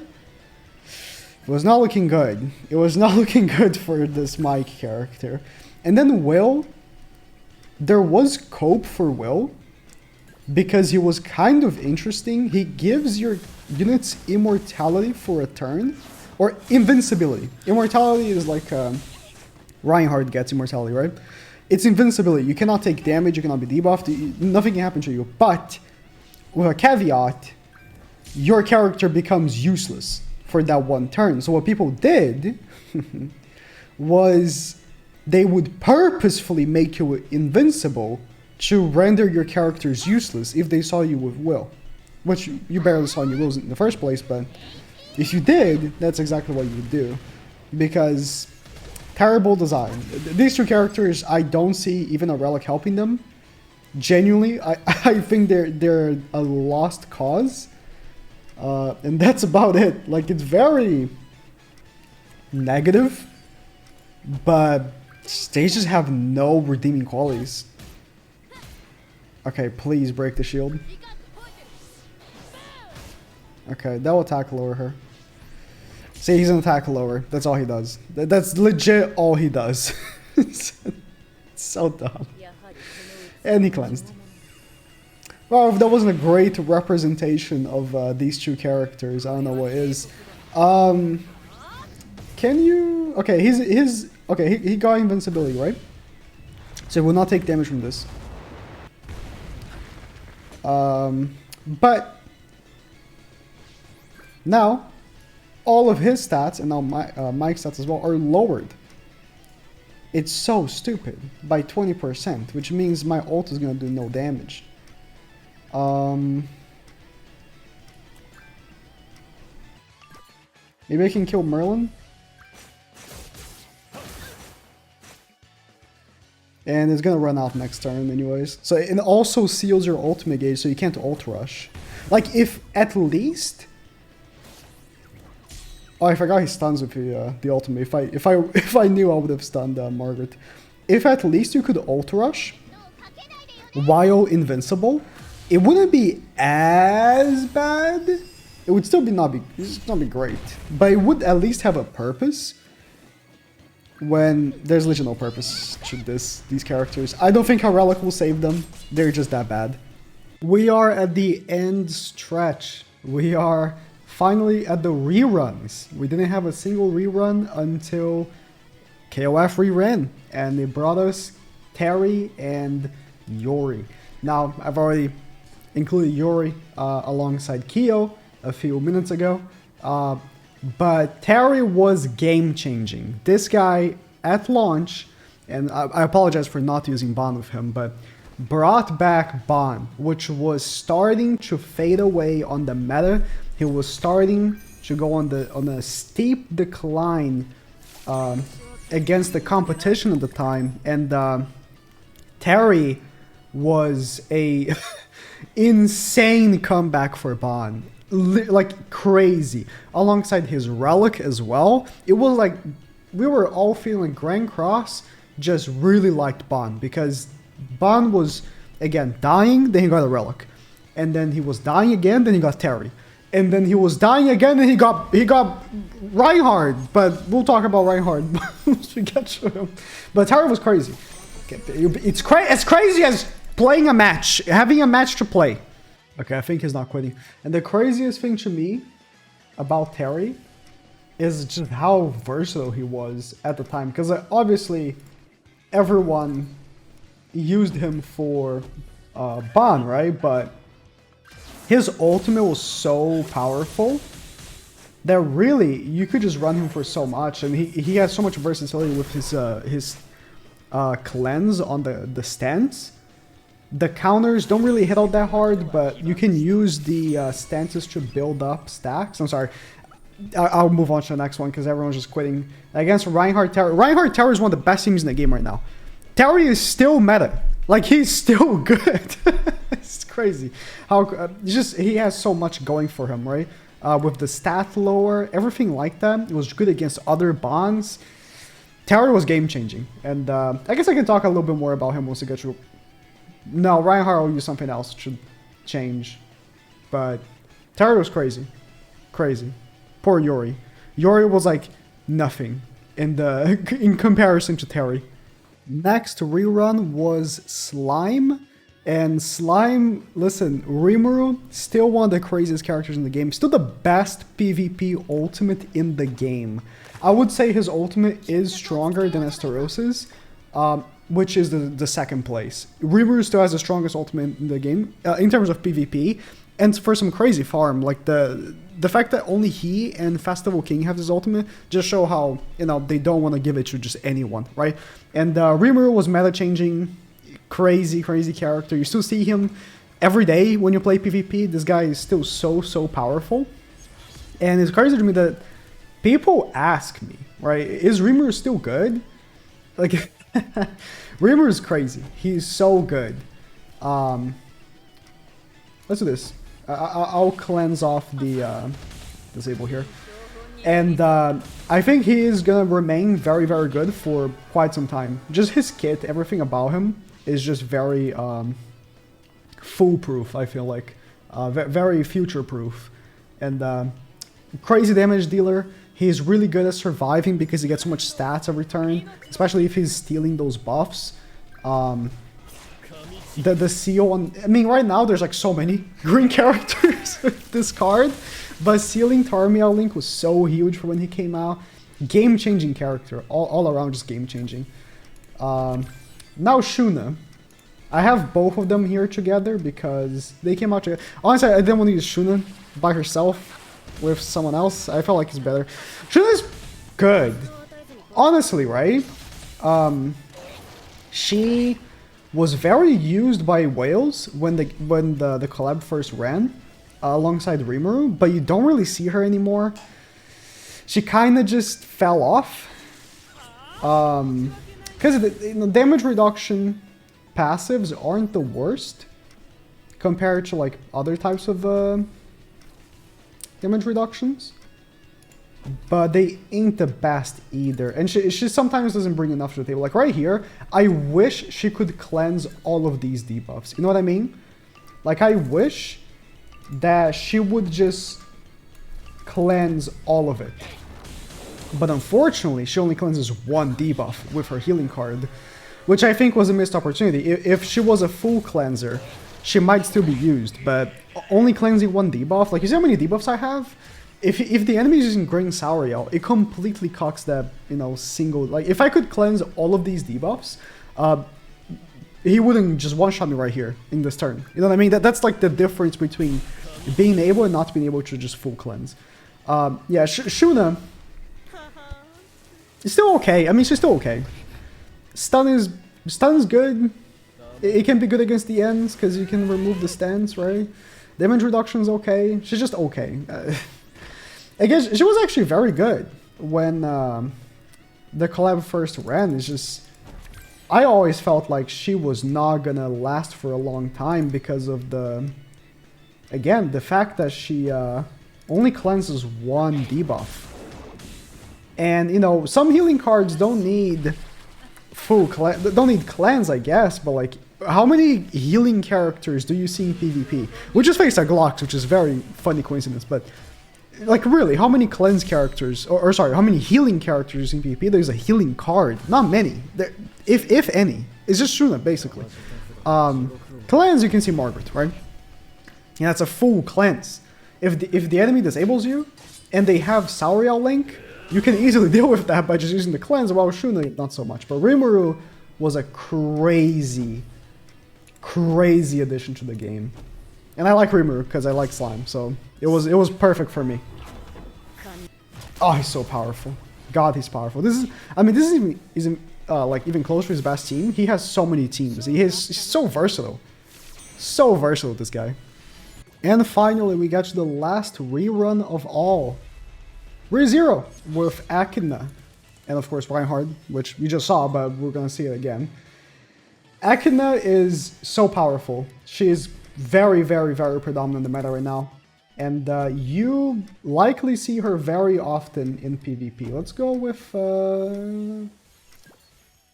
it was not looking good. It was not looking good for this Mike character. And then Will, there was cope for Will, because he was kind of interesting. He gives your units immortality for a turn, or invincibility. Immortality is like Reinhardt gets immortality, right? It's invincibility. You cannot take damage, you cannot be debuffed, nothing can happen to you. But with a caveat, your character becomes useless for that one turn. So what people did was they would purposefully make you invincible to render your characters useless if they saw you with Will. Which you barely saw any Wills in the first place, but if you did, that's exactly what you would do. Because terrible design. These two characters, I don't see even a relic helping them. Genuinely, I think they're a lost cause. And that's about it. Like, it's very negative, but they just have no redeeming qualities. Okay, please break the shield. Okay, that will attack lower her. See, he's an attack lower. That's all he does. That's legit all he does. It's so dumb. And he cleansed. Well, if that wasn't a great representation of these two characters, I don't know what is. Can you... Okay, okay, he got invincibility, right? So he will not take damage from this. But now all of his stats, and now Mike's stats as well, are lowered. It's so stupid, by 20%, which means my ult is gonna do no damage. Maybe I can kill Merlin? And it's gonna run out next turn anyways. So it also seals your ultimate gauge, so you can't ult rush. Like, if at least... Oh, I forgot he stuns with the ultimate. If I knew, I would have stunned Margaret. If at least you could ult rush while invincible, it wouldn't be as bad. It would still not be great, but it would at least have a purpose. When there's literally no purpose to these characters. I don't think a relic will save them. They're just that bad. We are at the end stretch. We are finally at the reruns. We didn't have a single rerun until KOF reran, and they brought us Terry and Yori. Now, I've already included Yori alongside Kyo a few minutes ago. But Terry was game-changing. This guy, at launch, and I apologize for not using Bond with him, but brought back Bond, which was starting to fade away on the meta. He was starting to go on a steep decline against the competition at the time, and Terry was a insane comeback for Bond. Like crazy, alongside his relic as well. It was like we were all feeling Grand Cross just really liked Bond, because Bond was again dying, then he got a relic, and then he was dying again, then he got Terry, and then he was dying again, and he got Reinhardt. But we'll talk about Reinhardt once we get to him. But Terry was crazy. It's as crazy as playing a match, having a match to play. Okay, I think he's not quitting. And the craziest thing to me about Terry is just how versatile he was at the time. Because obviously everyone used him for Ban, right? But his ultimate was so powerful that really you could just run him for so much. And he has so much versatility with his cleanse on the stance. The counters don't really hit out that hard, but you can use the stances to build up stacks. I'm sorry. I'll move on to the next one because everyone's just quitting. Against Reinhardt Terry. Reinhardt Terry is one of the best teams in the game right now. Terry is still meta. Like, he's still good. It's crazy. How he has so much going for him, right? With the stat lower, everything like that. It was good against other bonds. Terry was game-changing. And I guess I can talk a little bit more about him once we get to... No, Reinhardt will use something else. It should change. But Terry was crazy. Crazy. Poor Yuri. Yuri was like nothing in comparison to Terry. Next rerun was Slime. And Slime, listen, Rimuru, still one of the craziest characters in the game. Still the best PvP ultimate in the game. I would say his ultimate is stronger than Asteros's, which is the second place. Rimuru still has the strongest ultimate in the game, in terms of PvP. And for some crazy farm, like the fact that only he and Festival King have this ultimate just show how, you know, they don't want to give it to just anyone, right? And Rimuru was meta changing, crazy character. You still see him every day when you play PvP. This guy is still so powerful. And it's crazy to me that people ask me, right, is Rimuru still good? Like, Rimuru is crazy. He's so good. Let's do this. I'll cleanse off the disable here. And I think he is going to remain very good for quite some time. Just his kit, everything about him is just very foolproof, I feel like. Very future-proof. And crazy damage dealer. He's really good at surviving because he gets so much stats every turn. Especially if he's stealing those buffs. The seal on... I mean, right now there's like so many green characters with this card. But sealing Tarmiel Link was so huge for when he came out. Game-changing character. All around just game-changing. Now Shuna. I have both of them here together because they came out together. Honestly, I didn't want to use Shuna by herself with someone else. I felt like it's better. Shuna's good. Honestly, right? She was very used by whales when the collab first ran alongside Rimuru, but you don't really see her anymore. She kind of just fell off because the damage reduction passives aren't the worst compared to like other types of damage reductions, but they ain't the best either. And she sometimes doesn't bring enough to the table. Like right here, I wish she could cleanse all of these debuffs. You know what I mean? Like I wish that she would just cleanse all of it. But unfortunately, she only cleanses one debuff with her healing card, which I think was a missed opportunity. If she was a full cleanser, she might still be used, but only cleansing one debuff, like you see how many debuffs I have? If the enemy is using Green Sauriel, it completely cocks that, you know, single... Like, if I could cleanse all of these debuffs, he wouldn't just one-shot me right here in this turn. You know what I mean? That's like the difference between being able and not being able to just full cleanse. Yeah, Shuna is still okay. I mean, she's still okay. Stun is good. It can be good against the ends because you can remove the stance, right? Damage reduction is okay. She's just okay. I guess she was actually very good when the collab first ran. It's just, I always felt like she was not gonna last for a long time because of the fact that she only cleanses one debuff. And you know, some healing cards don't need cleanse, I guess, but like, how many healing characters do you see in PvP? We just faced a Glox, which is a very funny coincidence, but like really, how many cleanse characters, or sorry, how many healing characters in PvP? There's a healing card. Not many. If any. It's just Shuna, basically. Cleanse, you can see Margaret, right? And that's a full cleanse. If the enemy disables you, and they have Sauriel Link, you can easily deal with that by just using the cleanse, while Shuna, not so much. But Rimuru was a crazy addition to the game. And I like Rimuru because I like Slime, so it was perfect for me. Oh, he's so powerful. God, he's powerful. This isn't like even close to his best team. He has so many teams. He's so versatile. So versatile, this guy. And finally, we got to the last rerun of all. ReZero with Echidna. And of course Reinhardt, which you just saw, but we're gonna see it again. Echidna is so powerful. She is very, very, very predominant in the meta right now. And you likely see her very often in PvP. Let's go with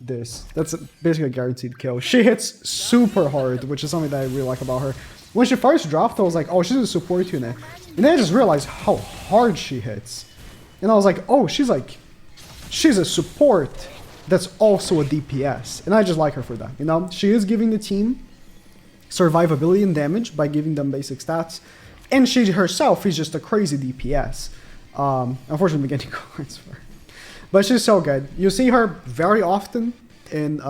this. That's basically a guaranteed kill. She hits super hard, which is something that I really like about her. When she first dropped, I was like, oh, she's a support unit. And then I just realized how hard she hits. And I was like, oh, she's a support that's also a DPS. And I just like her for that, you know? She is giving the team survivability and damage by giving them basic stats. And she herself is just a crazy DPS. Unfortunately, I'm getting cards for her. But she's so good. You see her very often in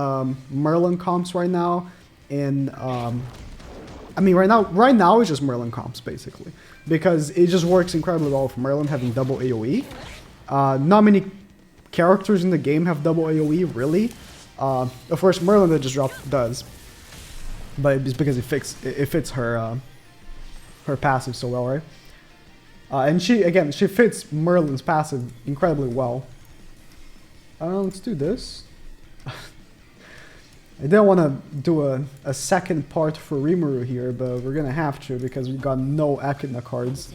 Merlin comps right now. I mean, right now it's just Merlin comps, basically. Because it just works incredibly well for Merlin having double AoE. Not many characters in the game have double AoE, really. Of course, Merlin that just dropped does. But it's because it fits her her passive so well, right? And she fits Merlin's passive incredibly well. Let's do this. I didn't want to do a second part for Rimuru here, but we're gonna have to because we got no Echidna cards.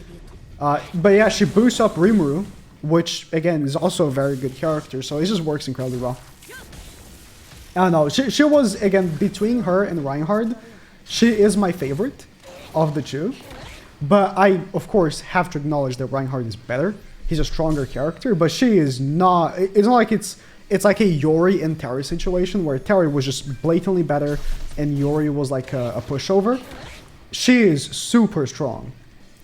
But yeah, she boosts up Rimuru, which again is also a very good character, so it just works incredibly well. I don't know, she was, again, between her and Reinhardt, she is my favorite of the two. But I, of course, have to acknowledge that Reinhardt is better. He's a stronger character, but she is not, it's not like it's like a Yori and Terry situation where Terry was just blatantly better and Yori was like a pushover. She is super strong.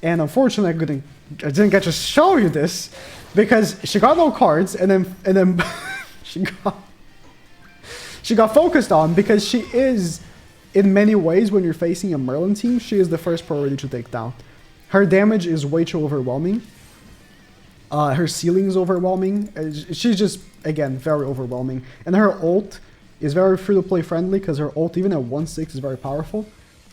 And unfortunately, I didn't get to show you this because she got no cards and then she got focused on because she is, in many ways, when you're facing a Merlin team, she is the first priority to take down. Her damage is way too overwhelming. Her ceiling is overwhelming. She's just, again, very overwhelming. And her ult is very free-to-play friendly because her ult, even at 1/6, is very powerful.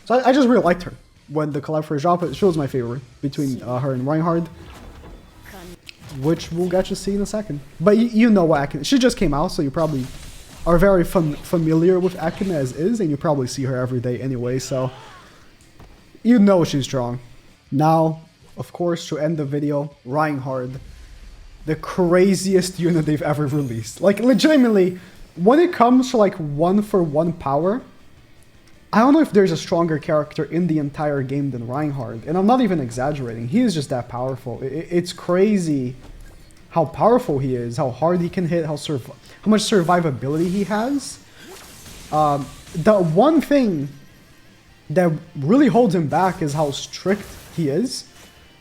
So I just really liked her when the collab first dropped. She was my favorite between her and Reinhardt, which we'll get to see in a second. But you know what Echidna, she just came out, so you probably are very familiar with Echidna as is, and you probably see her every day anyway, so you know she's strong. Now, of course, to end the video, Reinhardt, the craziest unit they've ever released. Like, legitimately, when it comes to like 1-for-1 power, I don't know if there's a stronger character in the entire game than Reinhardt, and I'm not even exaggerating. He is just that powerful. It's crazy how powerful he is, how hard he can hit, how much survivability he has. The one thing that really holds him back is how strict he is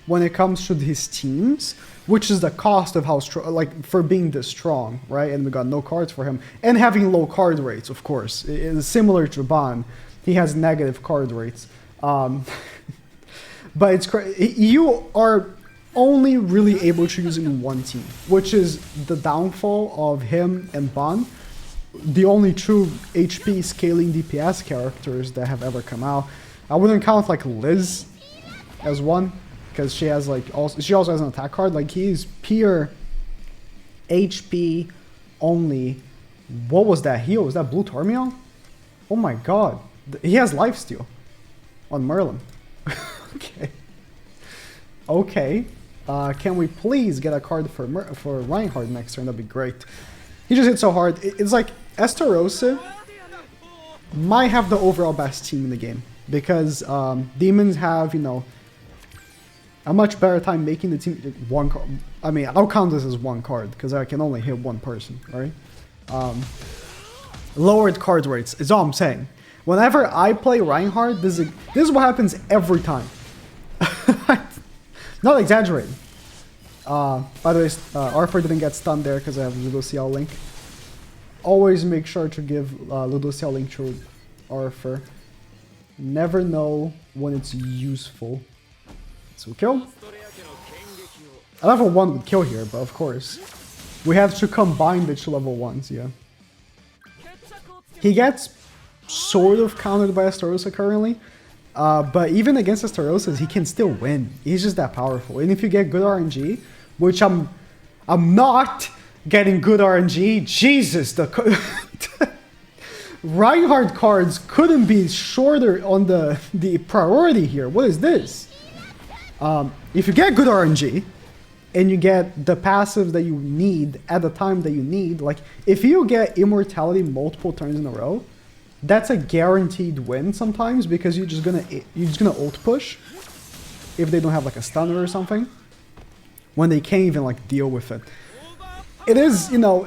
when it comes to his teams, which is the cost of how strong, like, for being this strong, right? And we got no cards for him, and having low card rates, of course. It is similar to Ban. He has negative card rates. But it's crazy. You are only really able to use him in one team, which is the downfall of him and Ban. The only true HP scaling DPS characters that have ever come out. I wouldn't count like Liz as one, because she has like she also has an attack card. Like, he's pure HP only. What was that heal? Was that Blue Tormion? Oh my god. He has lifesteal on Merlin. Okay. Okay. Can we please get a card for Reinhardt next turn? That'd be great. He just hit so hard. It's like Estarossa might have the overall best team in the game because demons have, you know, a much better time making the team one card. I mean, I'll count this as one card because I can only hit one person, right? Lowered card rates is all I'm saying. Whenever I play Reinhardt, this is what happens every time. Not exaggerating. By the way, Arthur didn't get stunned there because I have Ludociel Link. Always make sure to give Ludociel Link to Arthur. Never know when it's useful. So kill. I level 1 would kill here, but of course. We have to combine the two level 1s, yeah. He gets sort of countered by Estarossa currently. But even against Estarossa, he can still win. He's just that powerful. And if you get good RNG, which I'm I'm not getting good RNG. Jesus, the Reinhardt cards couldn't be shorter on the priority here. What is this? If you get good RNG, and you get the passive that you need at the time that you need, like if you get immortality multiple turns in a row, that's a guaranteed win sometimes because you're just gonna ult push if they don't have like a stunner or something when they can't even like deal with it. It is, you know,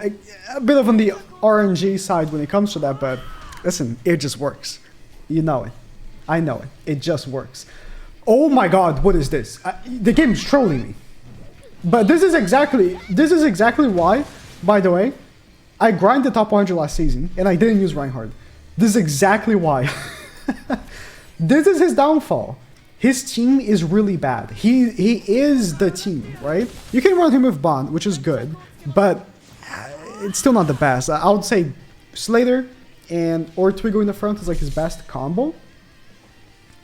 a bit of on the RNG side when it comes to that, but listen, it just works. You know it. I know it. It just works. Oh my god, what is this? The game's trolling me. But this is exactly why, by the way, I grinded top 100 last season and I didn't use Reinhardt. This is exactly why. This is his downfall. His team is really bad. He is the team, right? You can run him with Bond, which is good, but it's still not the best. I would say Slater or Twigo in the front is like his best combo.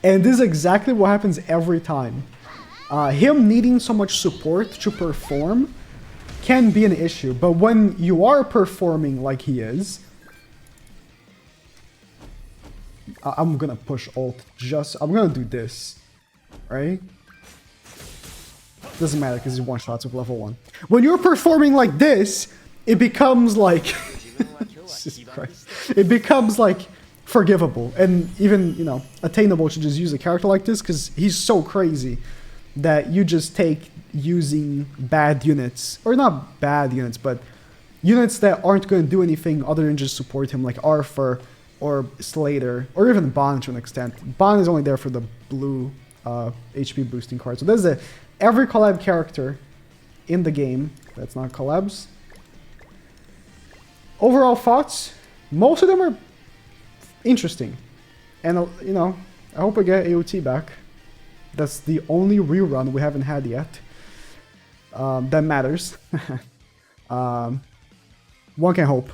And this is exactly what happens every time. Him needing so much support to perform can be an issue, but when you are performing like he is, I'm gonna push ult, I'm gonna do this, right? Doesn't matter because he one-shots with level 1. When you're performing like this, it becomes like, Jesus Christ, it becomes like forgivable and even, you know, attainable to just use a character like this because he's so crazy that you just take using bad units, or not bad units, but units that aren't going to do anything other than just support him, like Arthur or Slater, or even Bond to an extent. Bond is only there for the blue HP boosting card. So there's every collab character in the game that's not collabs. Overall thoughts, most of them are interesting. And, you know, I hope I get AOT back. That's the only rerun we haven't had yet. That matters. One can hope.